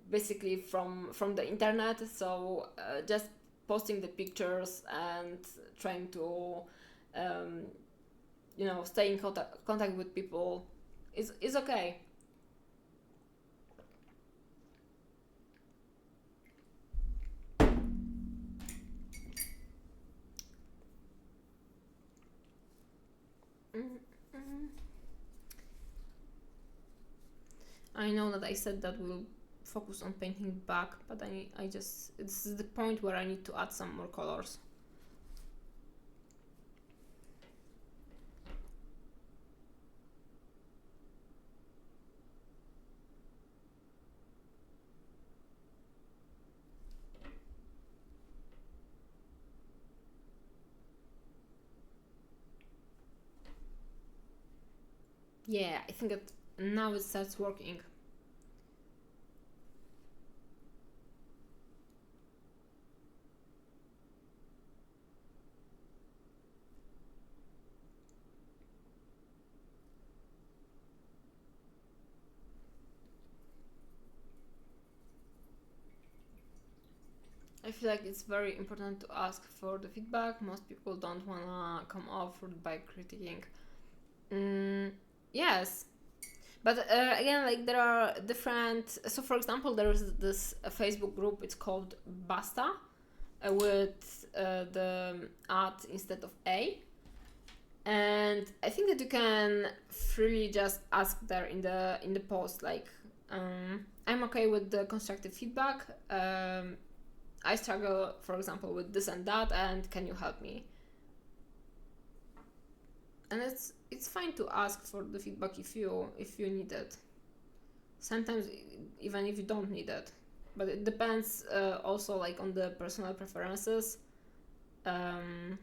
basically from the internet. So just posting the pictures and trying to stay in contact with people is okay. I know that I said that we'll focus on painting back, but I just, this is the point where I need to add some more colors. Yeah, I think that now it starts working. I feel like it's very important to ask for the feedback. Most people don't wanna come off by critiquing. Yes, but again, like there are different. So, for example, there is this Facebook group. It's called Basta, with the at instead of a, and I think that you can freely just ask there in the post, like, I'm okay with the constructive feedback. I struggle, for example, with this and that, and can you help me? And it's fine to ask for the feedback if you need it. Sometimes even if you don't need it, but it depends also like on the personal preferences. Um,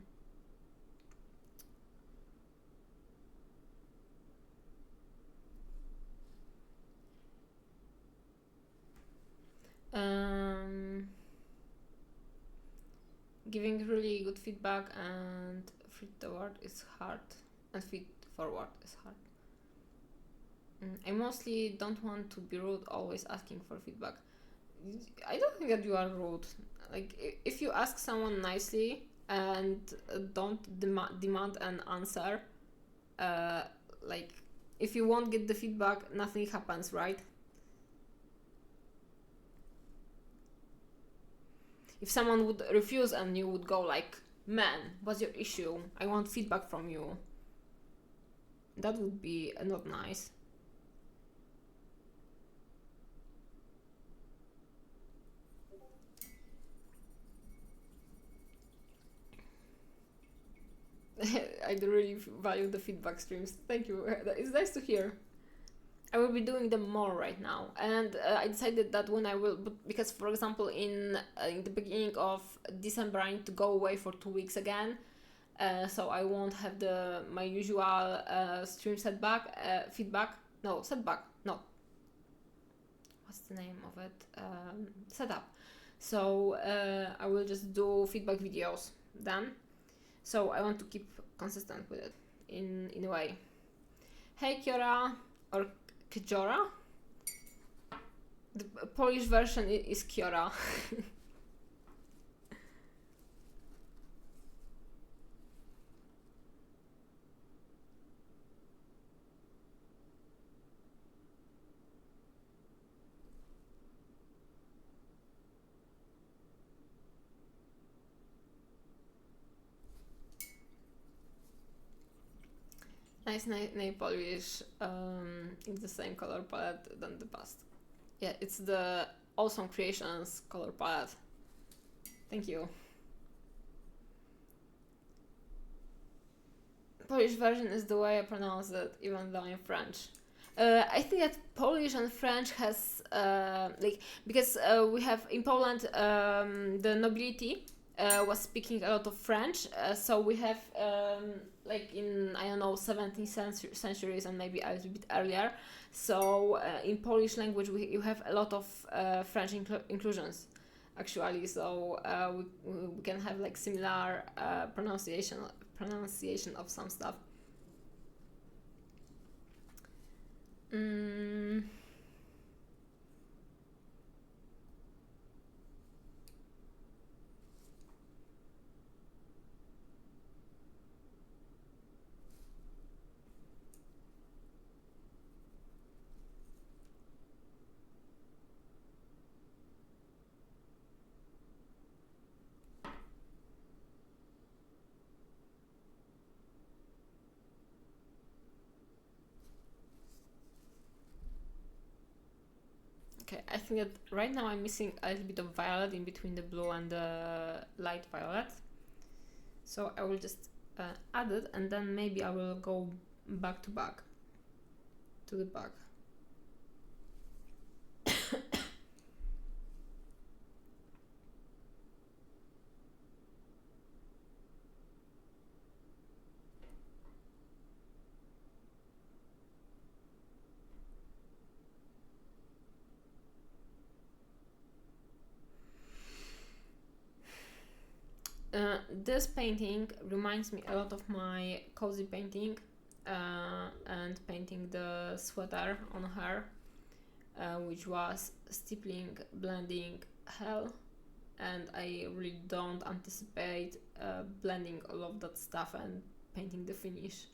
Giving really good feedback and feed forward is hard, and feed forward is hard. I mostly don't want to be rude, always asking for feedback. I don't think that you are rude. Like, if you ask someone nicely and don't demand an answer, like, if you won't get the feedback, nothing happens, right? If someone would refuse and you would go like, man, what's your issue? I want feedback from you. That would be not nice. I do really value the feedback streams. Thank you. It's nice to hear. I will be doing them more right now, and I decided that when I will, because for example, in the beginning of December, I need to go away for 2 weeks again, so I won't have my usual stream feedback. No, setback. No. What's the name of it? Setup. So I will just do feedback videos then. So I want to keep consistent with it in a way. Hey Kiora, or Kjora. The Polish version is Kiora. Nice nail polish in the same color palette than the past. Yeah, it's the Awesome Creations color palette. Thank you. Polish version is the way I pronounce it, even though I'm French. I think that Polish and French has because we have in Poland the nobility was speaking a lot of French, so we have like in, I don't know, 17th centuries and maybe a little bit earlier. So in Polish language you have a lot of French inclusions actually. So we can have like similar pronunciation of some stuff. I think that right now I'm missing a little bit of violet in between the blue and the light violet. So I will just add it, and then maybe I will go back to the back. This painting reminds me a lot of my cozy painting and painting the sweater on her, which was stippling, blending, hell, and I really don't anticipate blending all of that stuff and painting the finish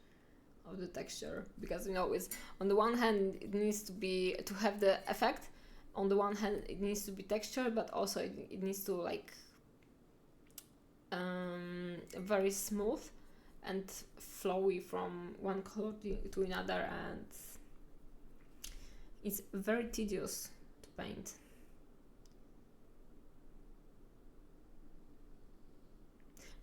of the texture, because it's on the one hand it needs to have the effect, on the one hand it needs to be texture, but also it needs to very smooth and flowy from one color to another, and it's very tedious to paint.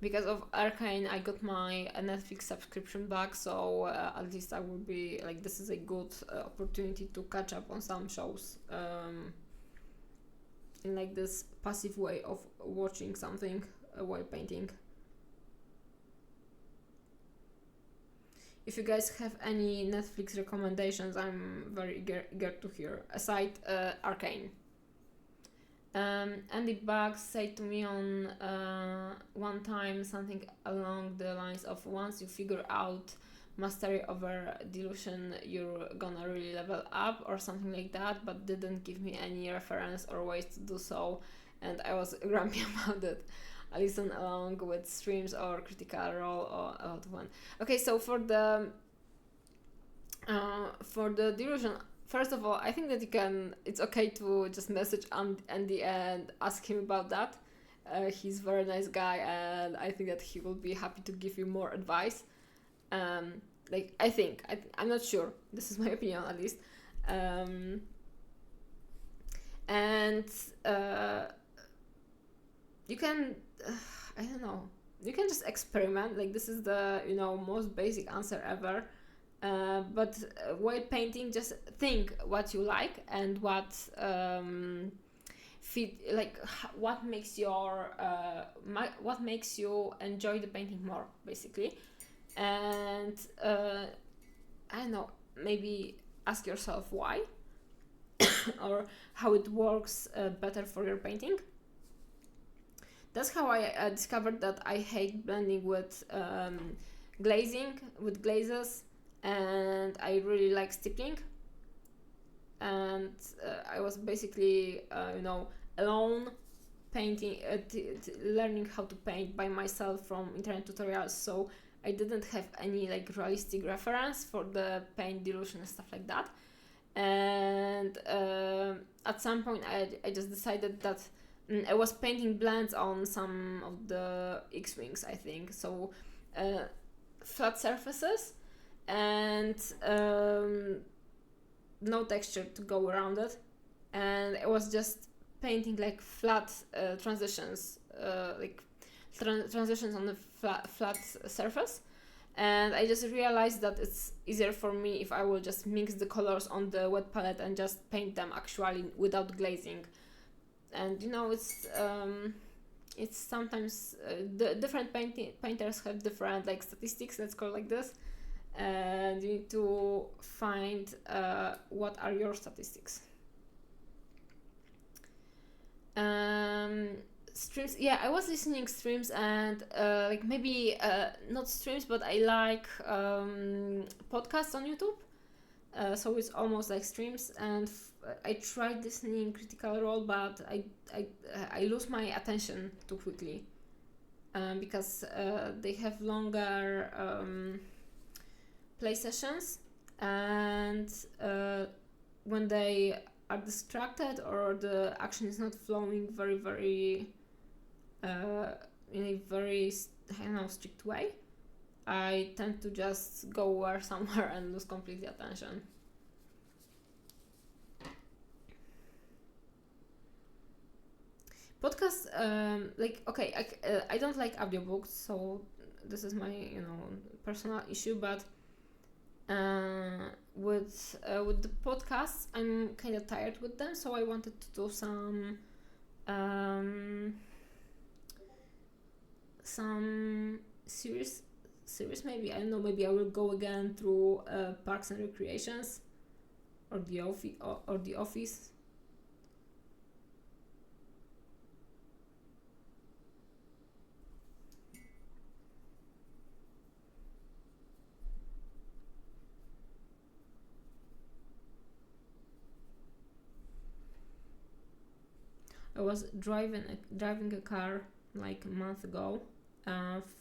Because of Arcane, I got my Netflix subscription back, so at least I will be this is a good opportunity to catch up on some shows in this passive way of watching something while painting. If you guys have any Netflix recommendations, I'm very eager to hear, aside Arcane. Andy Bugs said to me on one time something along the lines of, once you figure out mastery over delusion, you're gonna really level up, or something like that, but didn't give me any reference or ways to do so, and I was grumpy about it. I listen along with streams or Critical Role or a lot of fun. Okay, so for the delusion, first of all, I think that it's okay to just message Andy and ask him about that. He's a very nice guy, and I think that he will be happy to give you more advice. I'm not sure. This is my opinion, at least. You can, I don't know, you can just experiment. This is the most basic answer ever. But while painting, just think what you like and what what makes what makes you enjoy the painting more, basically. And I don't know, maybe ask yourself why or how it works better for your painting. That's how I discovered that I hate blending with glazing, with glazes, and I really like stippling. And I was basically, alone painting, learning how to paint by myself from internet tutorials. So I didn't have any realistic reference for the paint dilution and stuff like that. And at some point, I just decided that I was painting blends on some of the X-Wings, I think. So flat surfaces and no texture to go around it. And I was just painting flat transitions, transitions on the flat surface. And I just realized that it's easier for me if I will just mix the colors on the wet palette and just paint them actually without glazing. And it's sometimes the different painters have different statistics, let's call it like this, and you need to find what are your statistics. Streams, yeah, I was listening streams, and maybe not streams, but I like podcasts on YouTube. So it's almost like streams, and I tried listening Critical Role, but I lose my attention too quickly because they have longer play sessions, and when they are distracted or the action is not flowing very, very in a very strict way, I tend to just go somewhere and lose completely attention. Podcasts, like, okay, I don't like audiobooks, so this is my, personal issue, but with the podcasts, I'm kind of tired with them, so I wanted to do some series maybe. I don't know, maybe I will go again through Parks and Recreations or The Office. I was driving a car like a month ago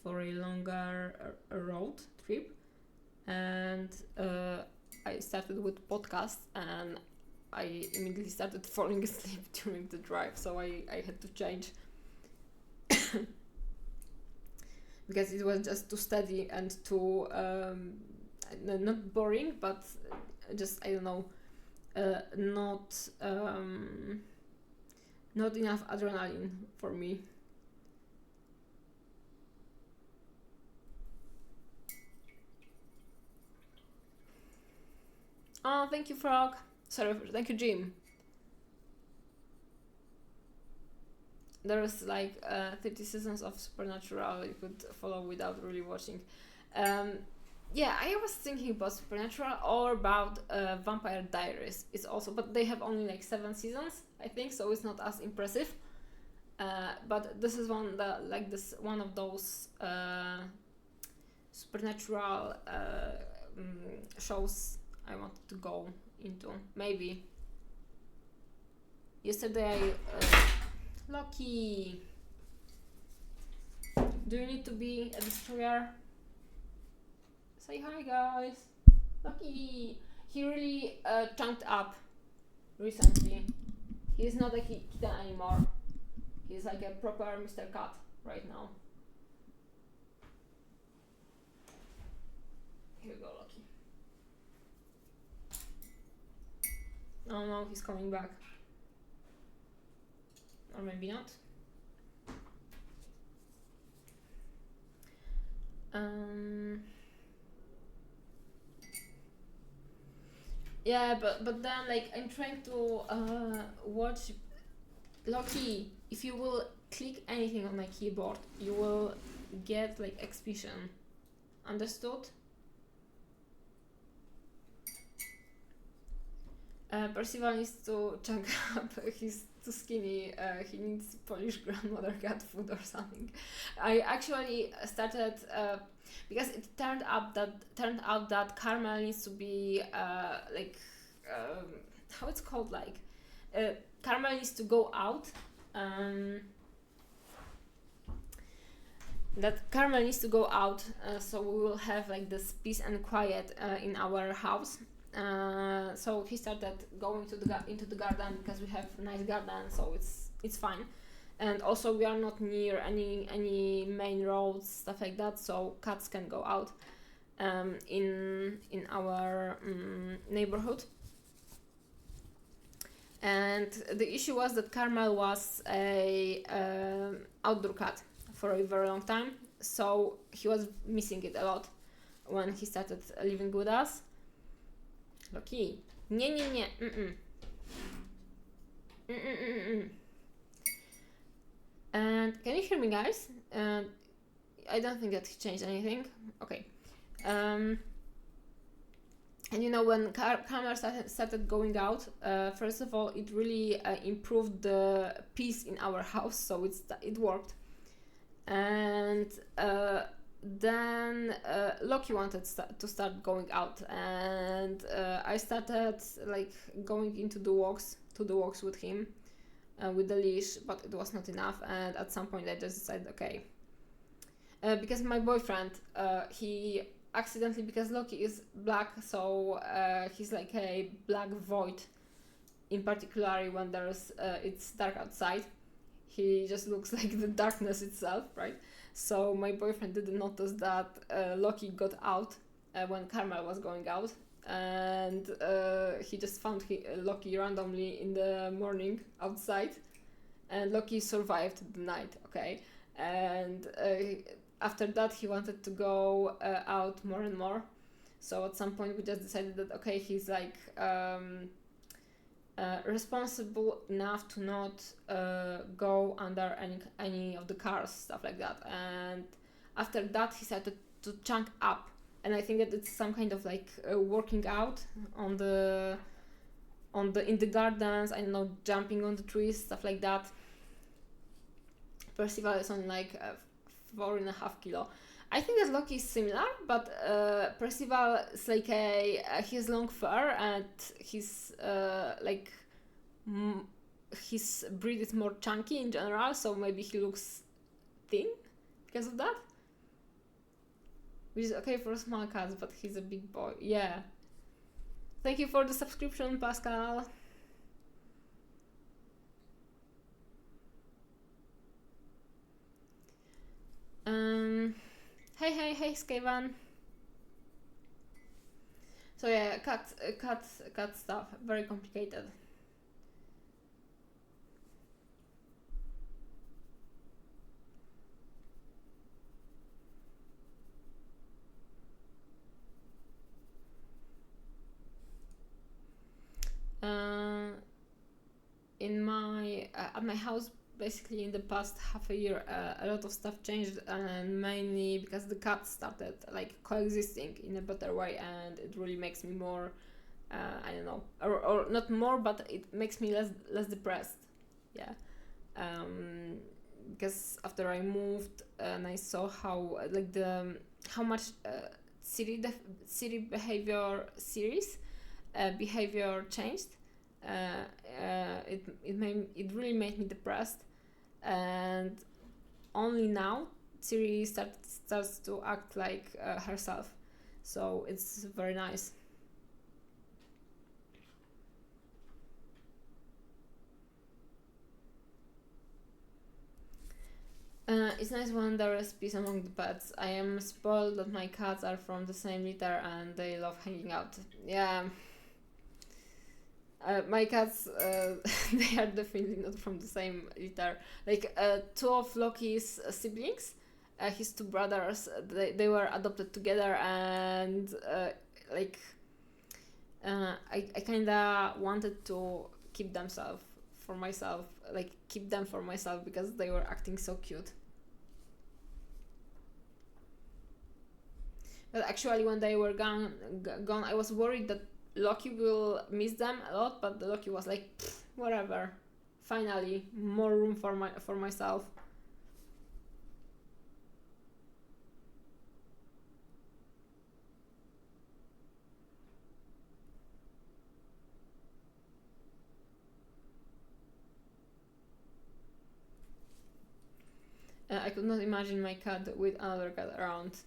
for a longer road trip, and I started with podcasts, and I immediately started falling asleep during the drive, so I had to change because it was just too steady and too not boring, but just, I don't know, not enough adrenaline for me. Oh, thank you, Frog. Sorry, thank you, Jim. There's like 30 seasons of Supernatural you could follow without really watching. Yeah, I was thinking about Supernatural or about Vampire Diaries. It's also, but they have only like 7 seasons, I think, so it's not as impressive. But this is one of those supernatural shows I wanted to go into. Maybe yesterday, Loki. Do you need to be a destroyer? Say hi, guys. Loki. He really chunked up recently. He's not a kitten anymore. He's like a proper Mr. Cat right now. Here you go, Loki. Oh no, he's coming back. Or maybe not. Yeah, but then like I'm trying to watch Loki. If you will click anything on my keyboard, you will get like exhibition. Understood? Percival needs to chunk up. He's too skinny. He needs Polish grandmother cat food or something. I actually started because it turned out that Carmel needs to be how it's called, like Carmel needs to go out. That Carmel needs to go out, so we will have like this peace and quiet in our house. So he started going into the garden because we have a nice garden, so it's fine. And also we are not near any main roads, stuff like that, so cats can go out in our neighborhood. And the issue was that Carmel was a outdoor cat for a very long time, so he was missing it a lot when he started living with us. Loki. Nie. And can you hear me, guys? I don't think that he changed anything. Okay. And when Carmel started going out, first of all, it really improved the peace in our house, so it worked. And then Loki wanted to start going out, and I started like going into the walks with him with the leash, but it was not enough. And at some point I just decided, okay, because my boyfriend he accidentally, because Loki is black, so he's like a black void, in particular when there's it's dark outside. He just looks like the darkness itself, right? So my boyfriend didn't notice that Loki got out when Carmel was going out, and he just found Loki randomly in the morning outside, and Loki survived the night. Okay, and after that he wanted to go out more and more. So at some point we just decided that okay, he's like responsible enough to not go under any of the cars, stuff like that. And after that he started to chunk up, and I think that it's some kind of like working out on the in the gardens, I don't know, jumping on the trees, stuff like that. Percival is on like 4.5 kilo. I think that Loki is similar, but Percival is like he has long fur, and he's like his breed is more chunky in general, so maybe he looks thin because of that. Which is okay for small cats, but he's a big boy. Yeah. Thank you for the subscription, Pascal. Hey, Skavan. So yeah, cat stuff, very complicated. In my at my house, basically in the past half a year, a lot of stuff changed, and mainly because the cats started like coexisting in a better way, and it really makes me more I don't know, or not more, but it makes me less depressed. Yeah. Because after I moved and I saw how like the how much Siri behavior series behavior changed, it really made me depressed, and only now Siri starts to act like herself, so it's very nice. It's nice when there is peace among the pets. I am spoiled that my cats are from the same litter and they love hanging out. Yeah. My cats, they are definitely not from the same litter. Like, two of Loki's siblings, his two brothers, they were adopted together, and like, I kinda wanted to keep them for myself, like keep them for myself, because they were acting so cute. But actually, when they were gone, I was worried that Loki will miss them a lot. But Loki was like, whatever. Finally, more room for myself. I could not imagine my cat with another cat around.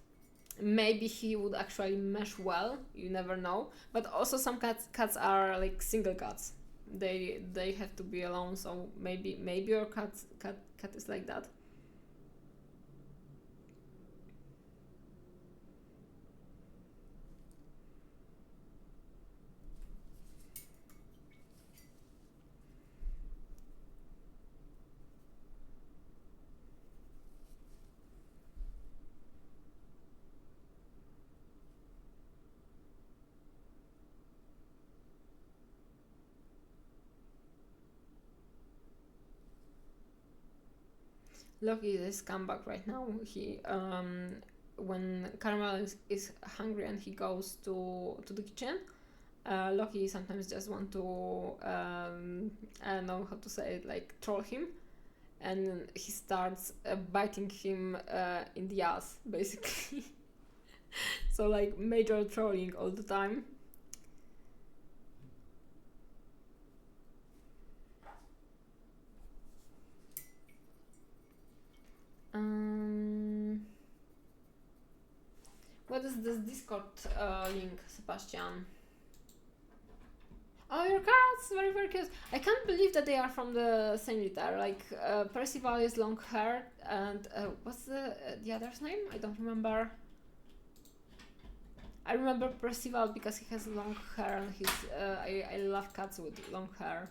Maybe he would actually mesh well. You never know. But also some cats are like single cats. They have to be alone. So maybe your cat is like that. Loki is a scumbag right now. He when Carmel is hungry and he goes to the kitchen, Loki sometimes just want to I don't know how to say it, like troll him, and he starts biting him in the ass, basically. So like major trolling all the time. What is this Discord link, Sebastian? Oh, your cats! Very, very cute. I can't believe that they are from the same litter. Like, Percival is long hair, and what's the other's name? I don't remember. I remember Percival because he has long hair, and I love cats with long hair.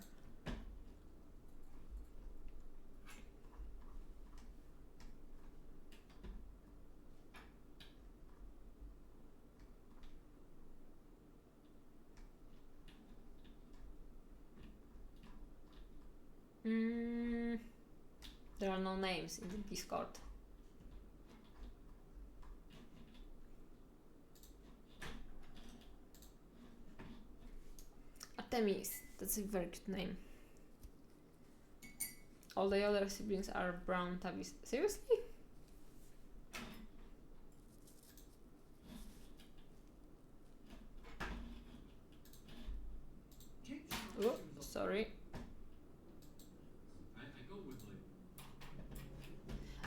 no names in the Discord. Artemis, that's a very good name. All the other siblings are brown tabbies. Seriously? Oh, sorry.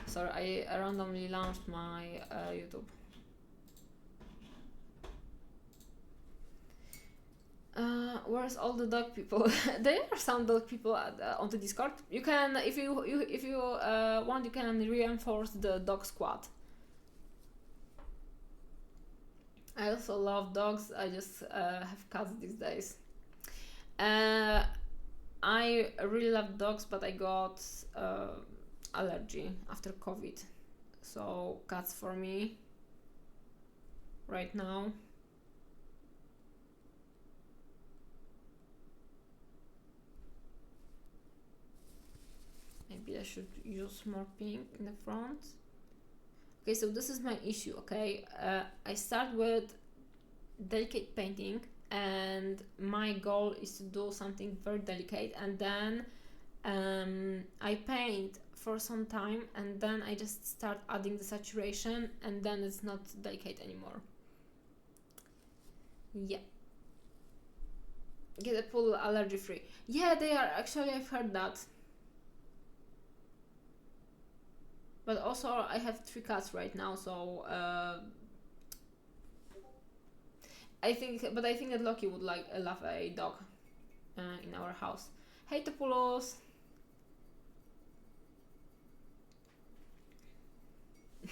Sorry, I randomly launched my YouTube. Where's all the dog people? There are some dog people on the Discord. You can, if you want, you can reinforce the dog squad. I also love dogs. I just have cats these days. I really love dogs, but I got allergy after COVID, so cats for me right now. Maybe I should use more pink in the front. Okay, so this is my issue. Okay, I start with delicate painting, and my goal is to do something very delicate, and then I paint for some time, and then I just start adding the saturation, and then it's not delicate anymore. Yeah. Get a pool allergy free. Yeah, they are. Actually, I've heard that. But also, I have 3 cats right now, so I think that Loki would love a dog in our house. Hey, Topoulos.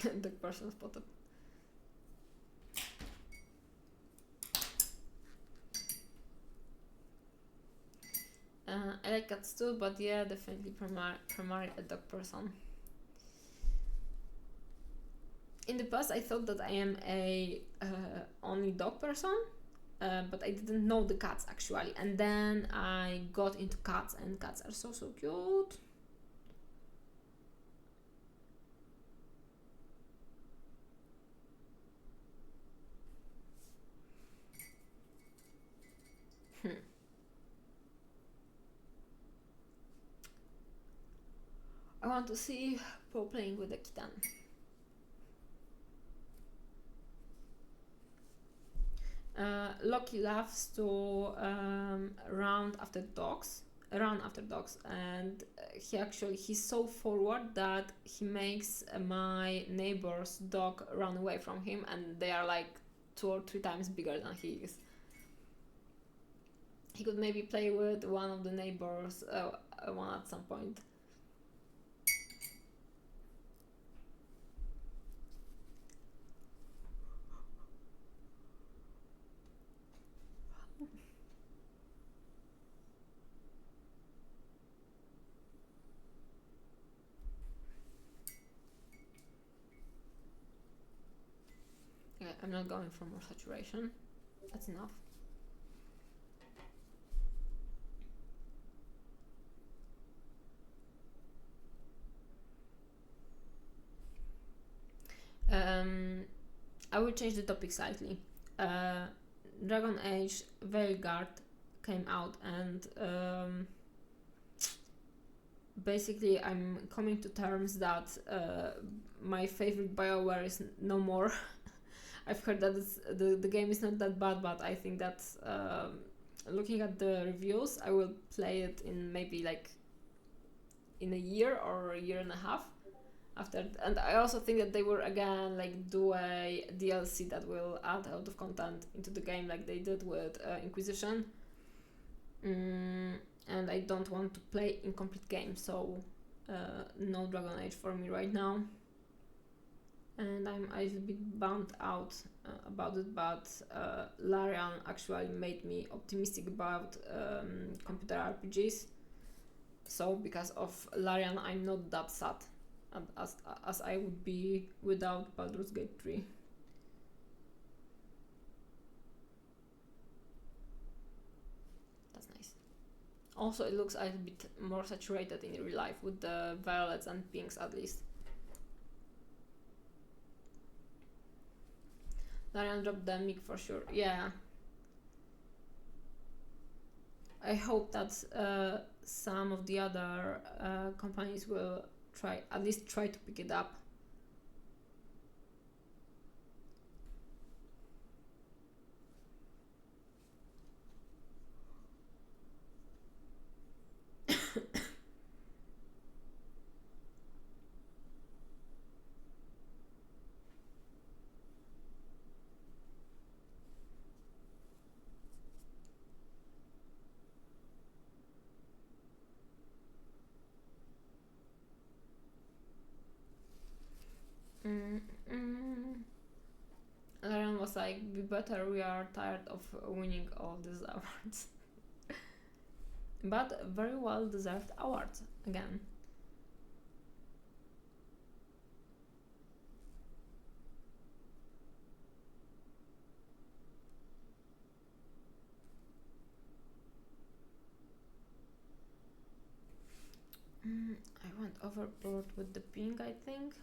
The person spotted. I like cats too, but yeah, definitely primarily a dog person. In the past, I thought that I am a only dog person, but I didn't know the cats actually. And then I got into cats, and cats are so cute. I want to see Paul playing with the kitten. Loki loves to run after dogs, and he's so forward that he makes my neighbor's dog run away from him, and they are like 2 or 3 times bigger than he is. He could maybe play with one of the neighbors one at some point. Yeah, I'm not going for more saturation. That's enough. I will change the topic slightly. Dragon Age Veilguard came out, and basically I'm coming to terms that my favorite BioWare is no more. I've heard that the game is not that bad, but I think that looking at the reviews, I will play it in maybe like in a year or a year and a half after. And I also think that they will again like do a DLC that will add a lot of content into the game, like they did with Inquisition. And I don't want to play incomplete games, so no Dragon Age for me right now. And I'm a little bit bummed out about it, but Larian actually made me optimistic about computer RPGs. So because of Larian, I'm not that sad as I would be without Baldur's Gate 3. That's nice. also it looks a little bit more saturated in real life with the violets and pinks at least. Darian dropped the mic for sure. Yeah. I hope that some of the other companies will at least try to pick it up. Lauren was like, be better, we are tired of winning all these awards. But very well deserved awards again. I went overboard with the pink, I think.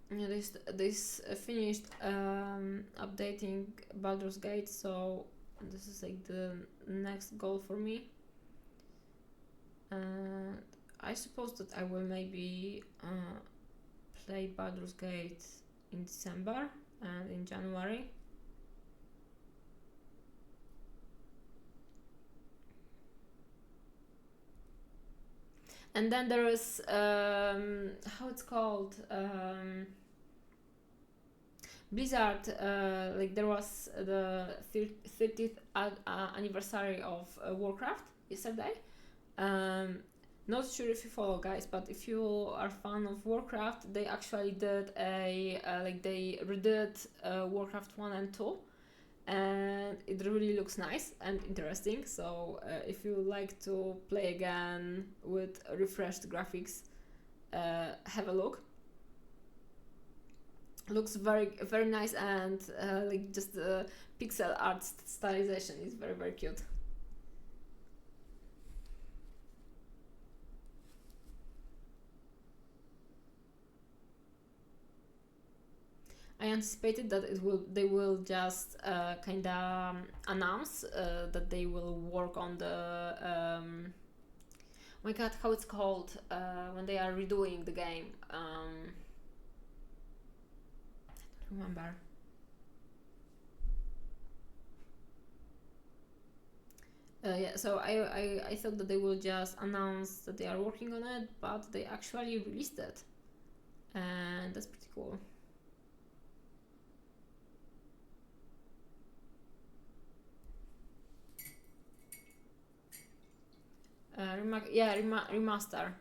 Yeah, this finished updating Baldur's Gate, so this is like the next goal for me. I suppose that I will maybe play Baldur's Gate in December and in January. And then there is how it's called, Blizzard, like there was the 30th anniversary of Warcraft yesterday. Not sure if you follow, guys, but if you are a fan of Warcraft, they actually did they redid Warcraft 1 and 2, and it really looks nice and interesting. So if you like to play again with refreshed graphics, have a look. Looks very very nice, and like just the pixel art stylization is very very cute. I anticipated that they will just kind of announce that they will work on the oh my god, how it's called when they are redoing the game. I don't remember. Yeah, so I thought that they will just announce that they are working on it, but they actually released it, and that's pretty cool. Remaster.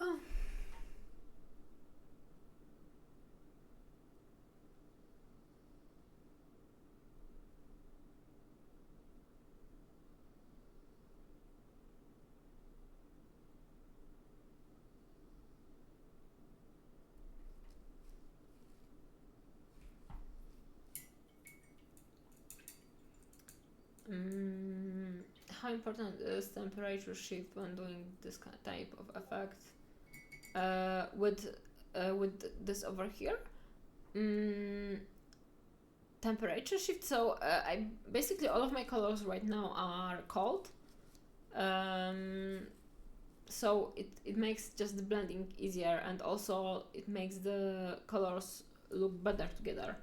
Oh. How important is temperature shift when doing this type of effect? With this over here, temperature shift. So I basically all of my colors right now are cold. So it makes just the blending easier, and also it makes the colors look better together.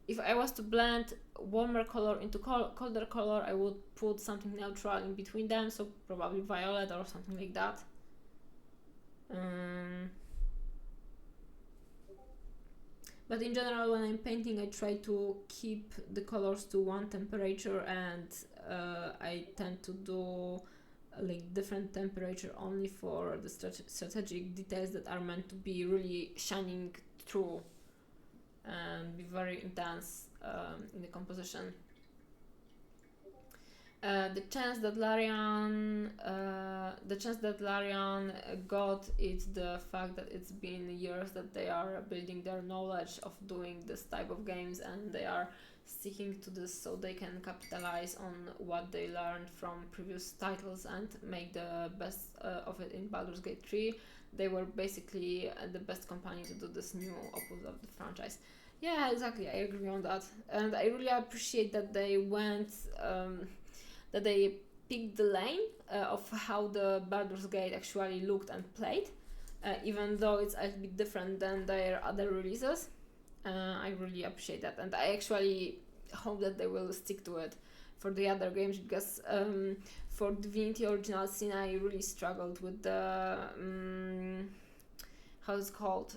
If I was to blend warmer color into colder color, I would put something neutral in between them, so probably violet or something like that. But in general, when I'm painting, I try to keep the colors to one temperature, and I tend to do like different temperature only for the strategic details that are meant to be really shining through and be very intense in the composition. The chance that Larian got is the fact that it's been years that they are building their knowledge of doing this type of games, and they are sticking to this so they can capitalize on what they learned from previous titles and make the best of it in Baldur's Gate 3. They were basically the best company to do this new opus of the franchise. Yeah, exactly, I agree on that, and I really appreciate that they went that they picked the lane of how the Baldur's Gate actually looked and played, even though it's a bit different than their other releases. I really appreciate that, and I actually hope that they will stick to it for the other games, because for Divinity Original Sin I really struggled with the how it's called,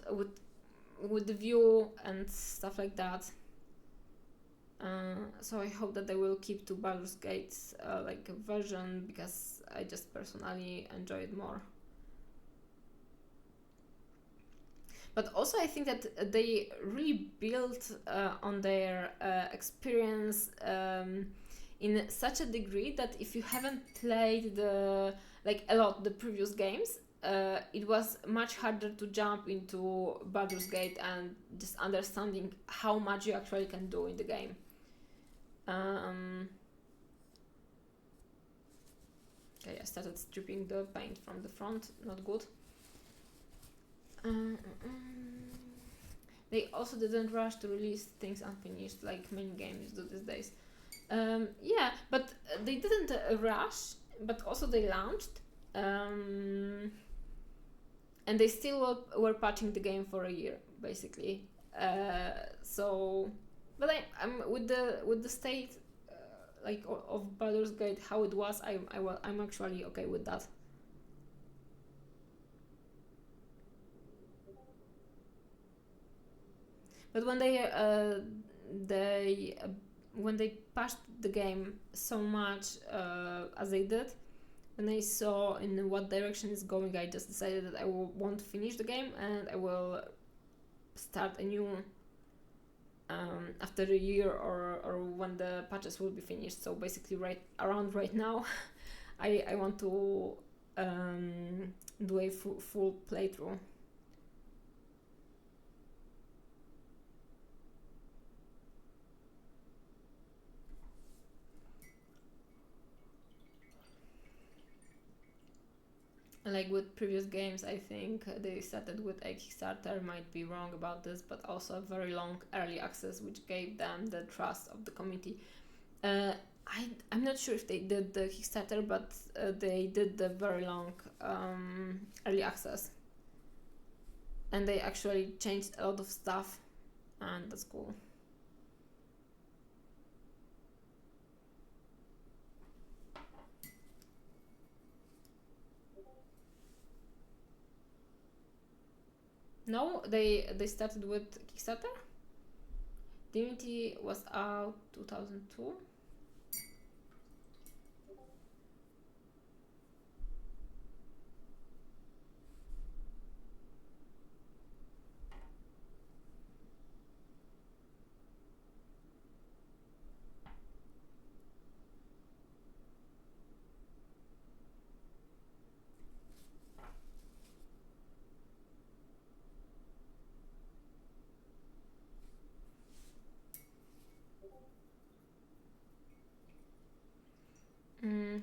with the view and stuff like that. So I hope that they will keep to Baldur's Gate's like version, because I just personally enjoy it more. But also I think that they really built on their experience in such a degree that if you haven't played the previous games, it was much harder to jump into Baldur's Gate and just understanding how much you actually can do in the game. Okay, I started stripping the paint from the front, not good. They also didn't rush to release things unfinished like many games do these days. Yeah, but they didn't rush, but also they launched. And they still were patching the game for a year, basically. But I'm with the state of Baldur's Gate, how it was. I'm actually okay with that. But when they patched the game so much as they did, when I saw in what direction it's going, I just decided that I won't finish the game and I will start anew after a year or when the patches will be finished. So basically right now I want to do a full playthrough. Like with previous games, I think they started with a Kickstarter, might be wrong about this, but also a very long early access, which gave them the trust of the community. I'm not sure if they did the Kickstarter, but they did the very long early access. And they actually changed a lot of stuff, and that's cool. No, they started with Kickstarter. Divinity was out 2002.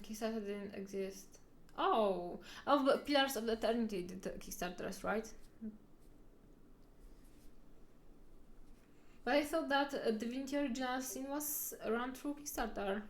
Kickstarter didn't exist. Oh, but Pillars of Eternity did the Kickstarters, right? But I thought that Divinity Original Sin was run through Kickstarter.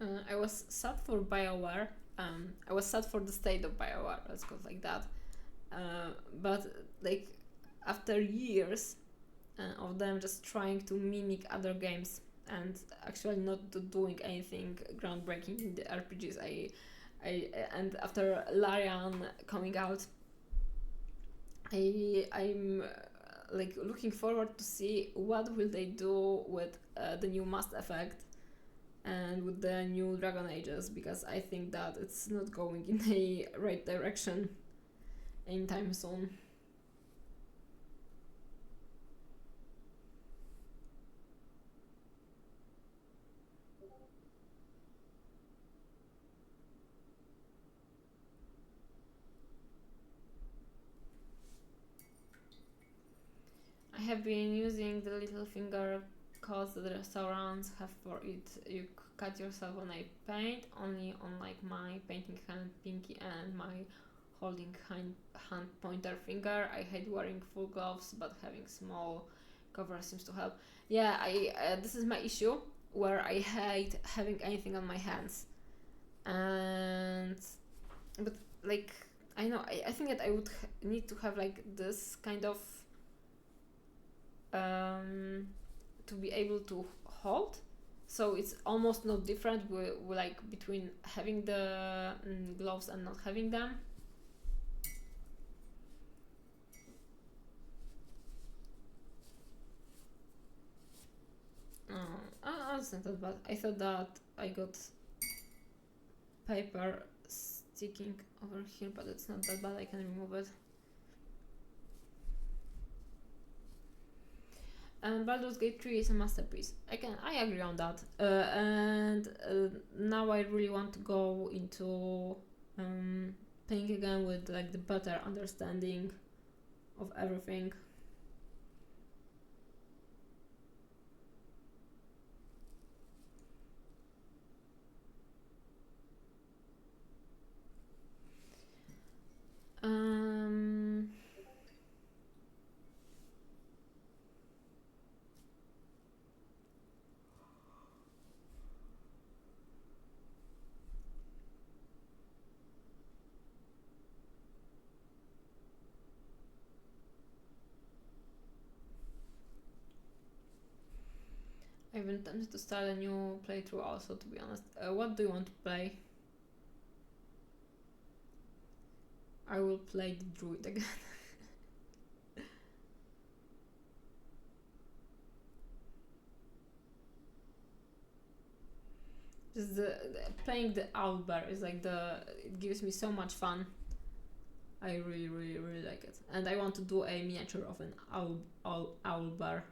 I was sad for BioWare. I was sad for the state of BioWare. Let's go like that. But like after years of them just trying to mimic other games and actually not doing anything groundbreaking in the RPGs, and after Larian coming out, I'm like looking forward to see what will they do with the new Mass Effect and with the new Dragon Ages, because I think that it's not going in a right direction anytime soon. I have been using the little finger codes that the restaurants have for it. You cut yourself when I paint, only on like my painting hand pinky and my holding hand pointer finger. I hate wearing full gloves, but having small cover seems to help. Yeah, this is my issue where I hate having anything on my hands, and but like I know I think that I would need to have like this kind of to be able to hold, so it's almost no different like between having the gloves and not having them. It's not that bad. I thought that I got paper sticking over here, but it's not that bad. I can remove it. And Baldur's Gate 3 is a masterpiece. I agree on that. And now I really want to go into playing again with like the better understanding of everything. I've been tempted to start a new playthrough also, to be honest. What do you want to play? I will play the druid again. Just playing the owlbear is like it gives me so much fun. I really, really, really like it, and I want to do a miniature of an owlbear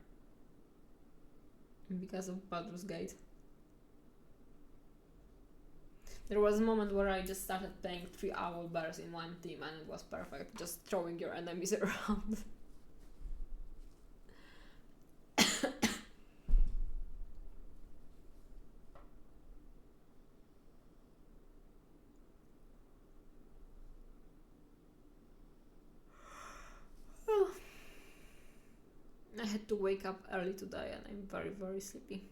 because of Baldur's Gate. There was a moment where I just started playing 3 owlbears in one team, and it was perfect, just throwing your enemies around. I had to wake up early today and I'm very, very sleepy.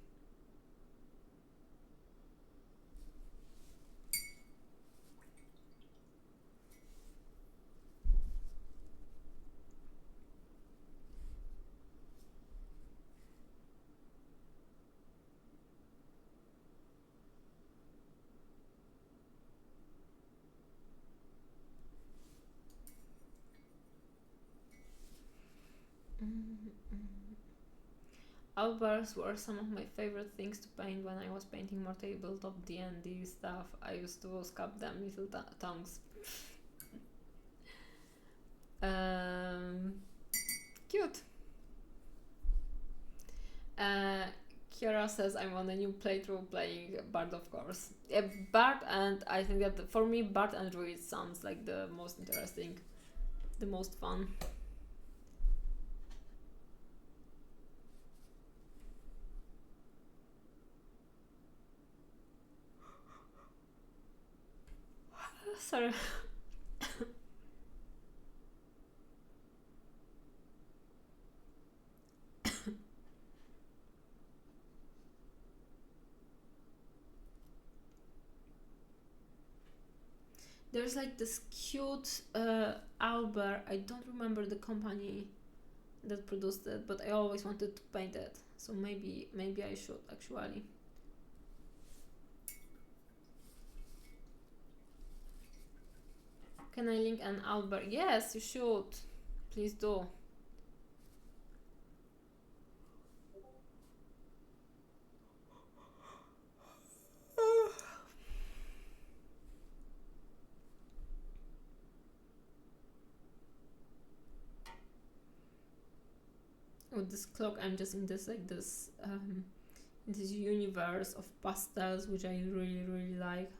Owlbears were some of my favorite things to paint when I was painting more tabletop D&D stuff. I used to scalp them little tongues. Cute. Kiara says I'm on a new playthrough playing Bard, of course. Yeah, Bard, and I think that for me Bard and Druid sounds like the most interesting, the most fun. Sorry. There's like this cute Albert. I don't remember the company that produced it, but I always wanted to paint it. So maybe I should actually. Can I link an Albert? Yes, you should. Please do. With this clock, I'm just in this this universe of pastels, which I really like.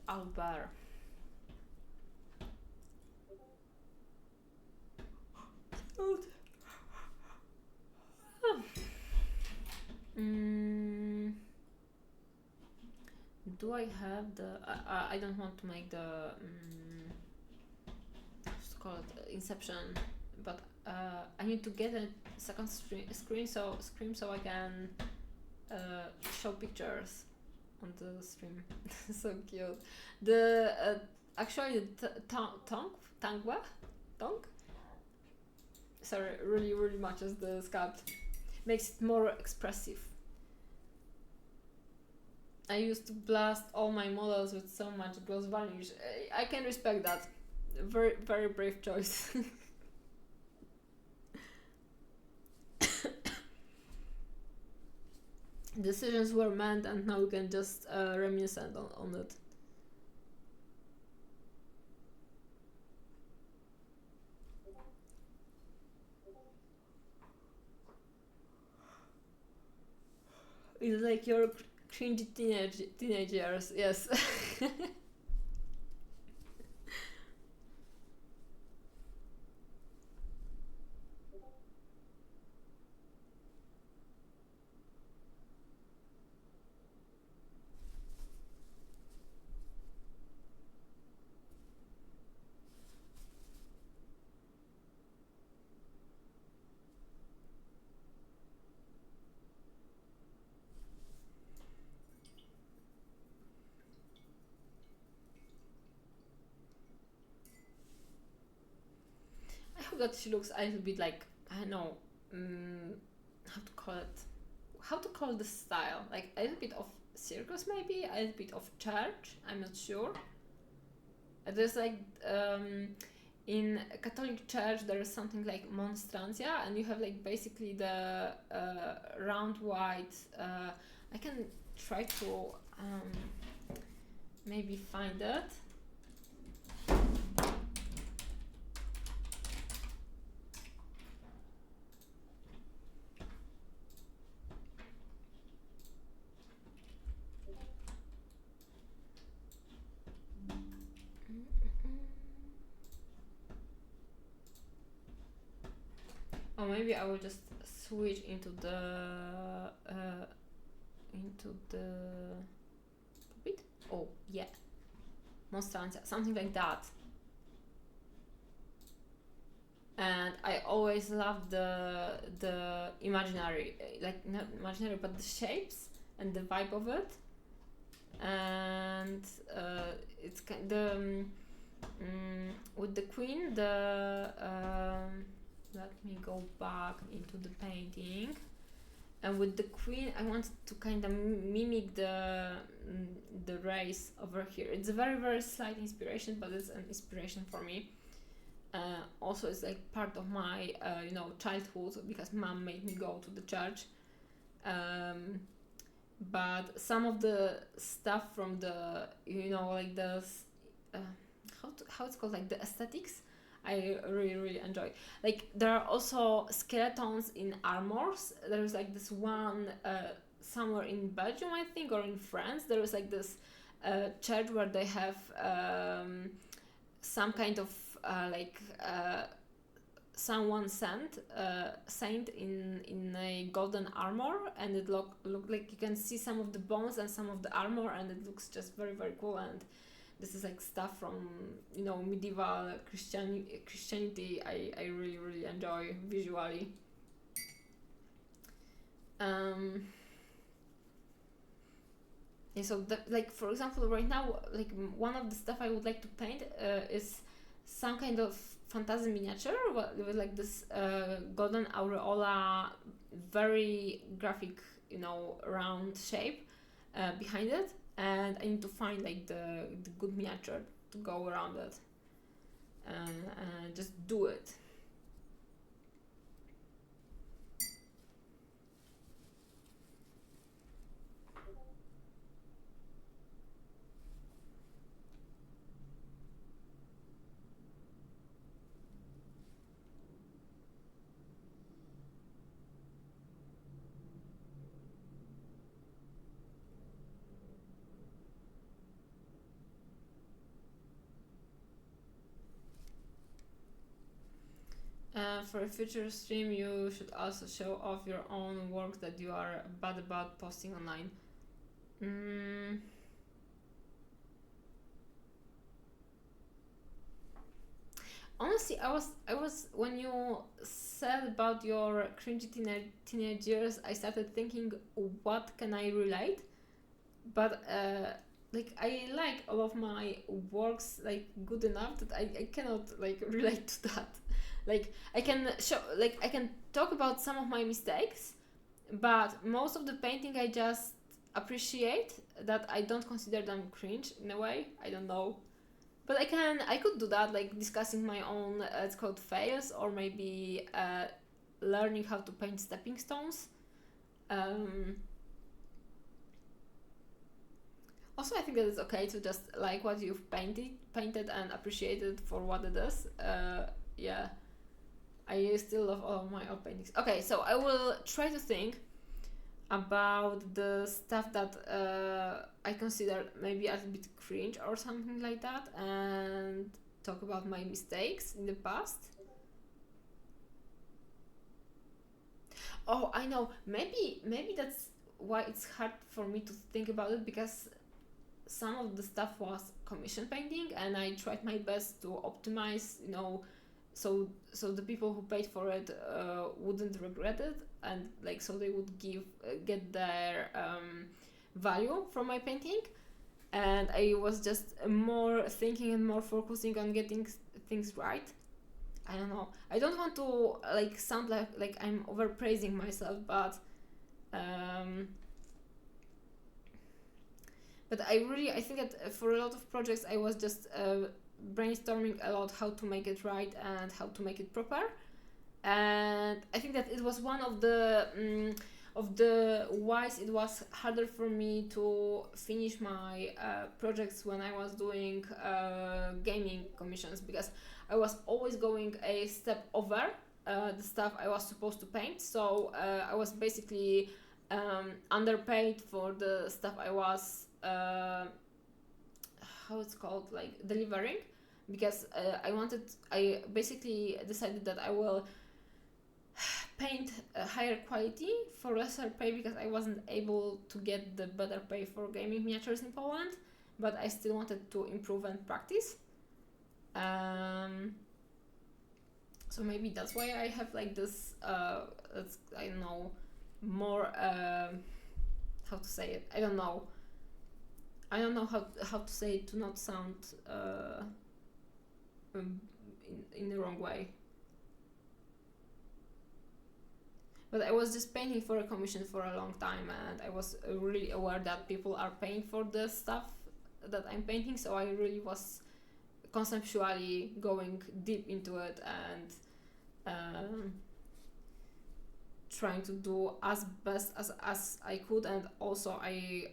Albert. Do I have the? I don't want to make the what's it called, Inception, but I need to get a second screen so I can show pictures on the stream. So cute. The actually the tongue. Sorry, really matches the sculpt. Makes it more expressive. I used to blast all my models with so much gloss varnish. I can respect that. Very brave choice. Decisions were meant, and now we can just reminisce on it. It's like your cringy teenage years, yes. I hope that she looks a little bit like, I don't know, how to call this style, like a little bit of circus, maybe a little bit of church, I'm not sure. There's like in Catholic Church there is something like monstrantia, and you have like basically the round white. I can try to maybe find it. Or maybe I will just switch into the bit. Oh yeah, monstrantia, something like that. And I always love the imaginary, like not imaginary, but the shapes and the vibe of it. And it's kind the with the queen, let me go back into the painting. And with the queen, I wanted to kind of mimic the race over here. It's a very slight inspiration, but it's an inspiration for me. Also, it's like part of my childhood, because mom made me go to the church. but some of the stuff from the, like the how it's called, like the aesthetics, I really really enjoy. Like there are also skeletons in armors. There's like this one somewhere in Belgium, I think, or in France. There is like this church where they have some kind of like someone saint in a golden armor, and it look like you can see some of the bones and some of the armor, and it looks just very very cool. And this is like stuff from medieval Christianity. I really really enjoy visually. Yeah, so like for example, right now, like one of the stuff I would like to paint is some kind of fantasy miniature with like this golden aureola, very graphic, round shape behind it, and I need to find like the good miniature to go around it and just do it. For a future stream, you should also show off your own work that you are bad about posting online. Honestly, I was when you said about your cringy teenage years, I started thinking, what can I relate? But like I like all of my works like good enough that I cannot like relate to that. Like I can show, like I can talk about some of my mistakes, but most of the painting I just appreciate, that I don't consider them cringe in a way. I don't know, but I could do that, like discussing my own it's called fails, or maybe learning how to paint stepping stones. Um, Also, I think that it's okay to just like what you've painted and appreciate it for what it is. Yeah, I still love all of my old paintings. Okay, so I will try to think about the stuff that I consider maybe a little bit cringe or something like that, and talk about my mistakes in the past. Oh, I know. Maybe that's why it's hard for me to think about it, because some of the stuff was commission painting, and I tried my best to optimize, so the people who paid for it wouldn't regret it, and like so they would get their value from my painting. And I was just more thinking and more focusing on getting things right. I don't know. I don't want to like sound like I'm overpraising myself, um, but I think that for a lot of projects I was just brainstorming a lot how to make it right and how to make it proper. And I think that it was one of the whys it was harder for me to finish my projects when I was doing gaming commissions, because I was always going a step over the stuff I was supposed to paint. So I was basically underpaid for the stuff I was how it's called, like delivering, because I basically decided that I will paint a higher quality for lesser pay, because I wasn't able to get the better pay for gaming miniatures in Poland, but I still wanted to improve and practice. So maybe that's why I have like this I don't know, more how to say it, I don't know how to say it to not sound in the wrong way. But I was just painting for a commission for a long time, and I was really aware that people are paying for the stuff that I'm painting, so I really was conceptually going deep into it and trying to do as best as I could, and also I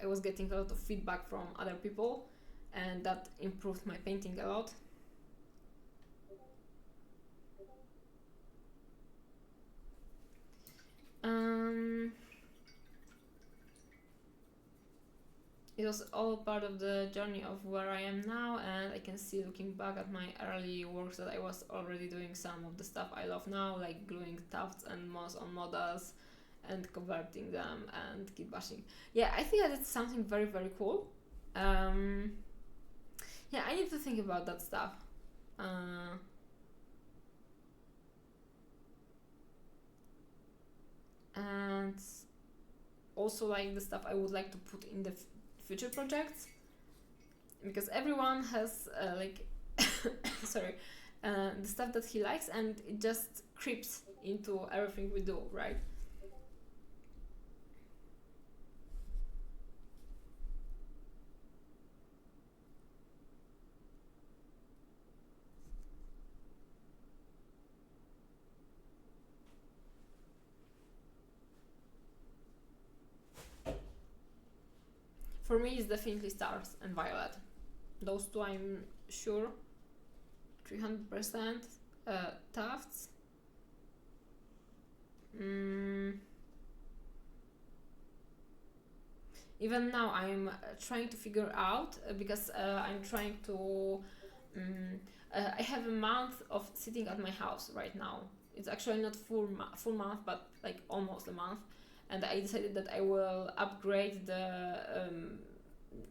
was getting a lot of feedback from other people, and that improved my painting a lot. It was all part of the journey of where I am now, and I can see, looking back at my early works, that I was already doing some of the stuff I love now, like gluing tufts and moss on models and converting them and kit bashing. Yeah, I think that it's something very, very cool. Yeah, I need to think about that stuff. And also like the stuff I would like to put in the future projects, because everyone has sorry, the stuff that he likes, and it just creeps into everything we do, right? For me, it's definitely stars and violet. Those two, I'm sure. 300%. Tufts. Even now, I'm trying to figure out, because I'm trying to. I have a month of sitting at my house right now. It's actually not full month, but like almost a month. And I decided that I will upgrade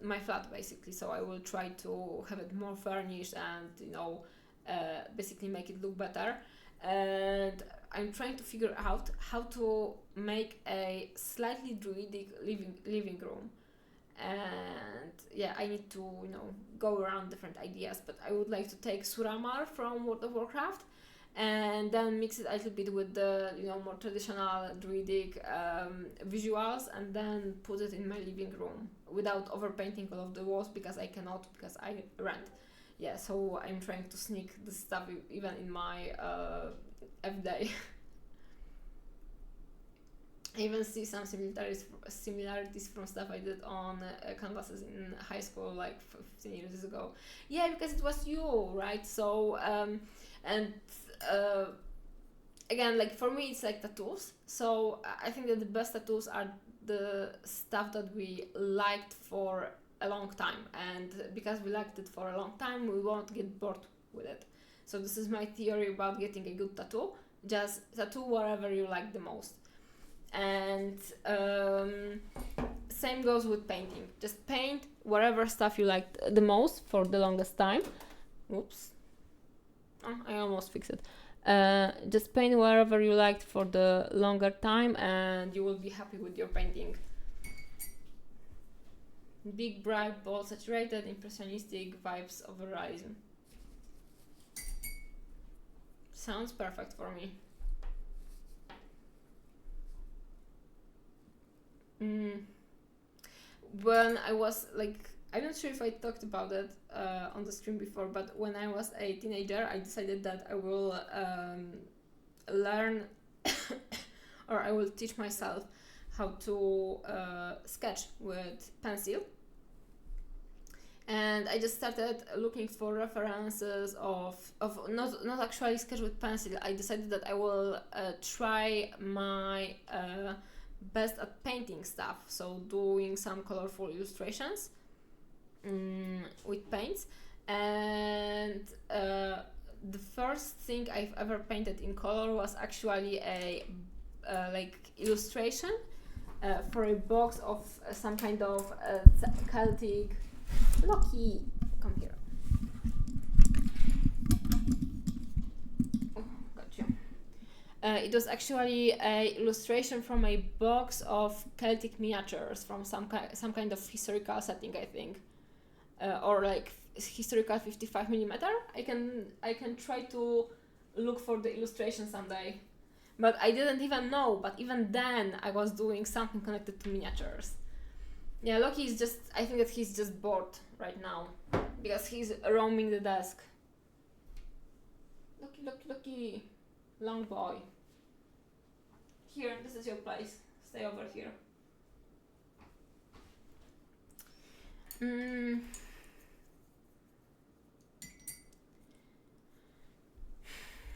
my flat, basically. So I will try to have it more furnished and basically make it look better. And I'm trying to figure out how to make a slightly druidic living room. And yeah, I need to go around different ideas, but I would like to take Suramar from World of Warcraft and then mix it a little bit with the more traditional druidic visuals, and then put it in my living room without overpainting all of the walls, because I cannot, because I rent. Yeah, so I'm trying to sneak this stuff even in my everyday. I even see some similarities from stuff I did on canvases in high school, like 15 years ago. Yeah, because it was you, right? So again, like for me, it's like tattoos. So I think that the best tattoos are the stuff that we liked for a long time, and because we liked it for a long time, we won't get bored with it. So this is my theory about getting a good tattoo. Just tattoo whatever you like the most. And same goes with painting. Just paint whatever stuff you liked the most for the longest time. Oops. Oh, I almost fixed it. Just paint wherever you liked for the longer time, and you will be happy with your painting. Big, bright, bold, saturated, impressionistic vibes of realism. Sounds perfect for me. When I was like, I'm not sure if I talked about it on the stream before, but when I was a teenager, I decided that I will learn or I will teach myself how to sketch with pencil. And I just started looking for references of not actually sketch with pencil. I decided that I will try my best at painting stuff, so doing some colorful illustrations with paints. And the first thing I've ever painted in color was actually a like illustration for a box of some kind of Celtic. Loki, come here. Oh, got you. It was actually an illustration from a box of Celtic miniatures from some kind of historical setting, I think, or like historical 55mm. I can try to look for the illustration someday, but I didn't even know. But even then, I was doing something connected to miniatures. Yeah, Loki is just, I think that he's just bored right now because he's roaming the desk. Loki, long boy. here, this is your place. Stay over here.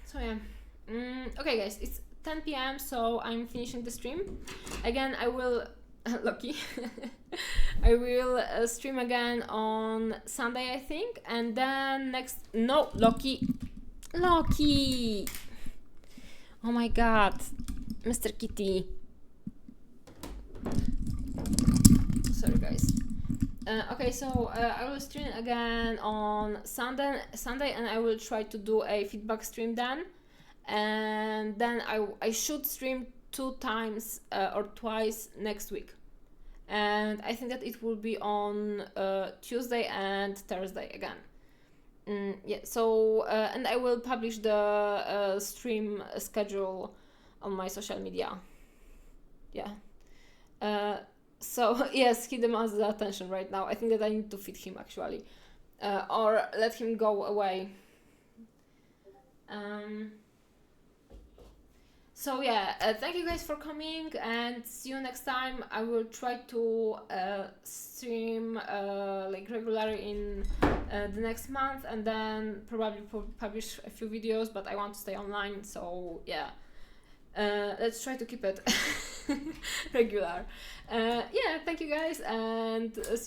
So yeah. Okay guys, it's 10 p.m. so I'm finishing the stream. Again, I will lucky I will stream again on Sunday, I think, and then Loki, oh my god, Mr. Kitty, sorry guys. Okay, so I will stream again on Sunday, and I will try to do a feedback stream then, and then I should stream 2 times or twice next week, and I think that it will be on Tuesday and Thursday again. Yeah, so and I will publish the stream schedule on my social media. Yeah. So yes, he demands the attention right now. I think that I need to feed him actually, or let him go away. So yeah, thank you guys for coming, and see you next time. I will try to stream like regularly in the next month, and then probably publish a few videos, but I want to stay online, so yeah. Let's try to keep it regular. Yeah, thank you guys, and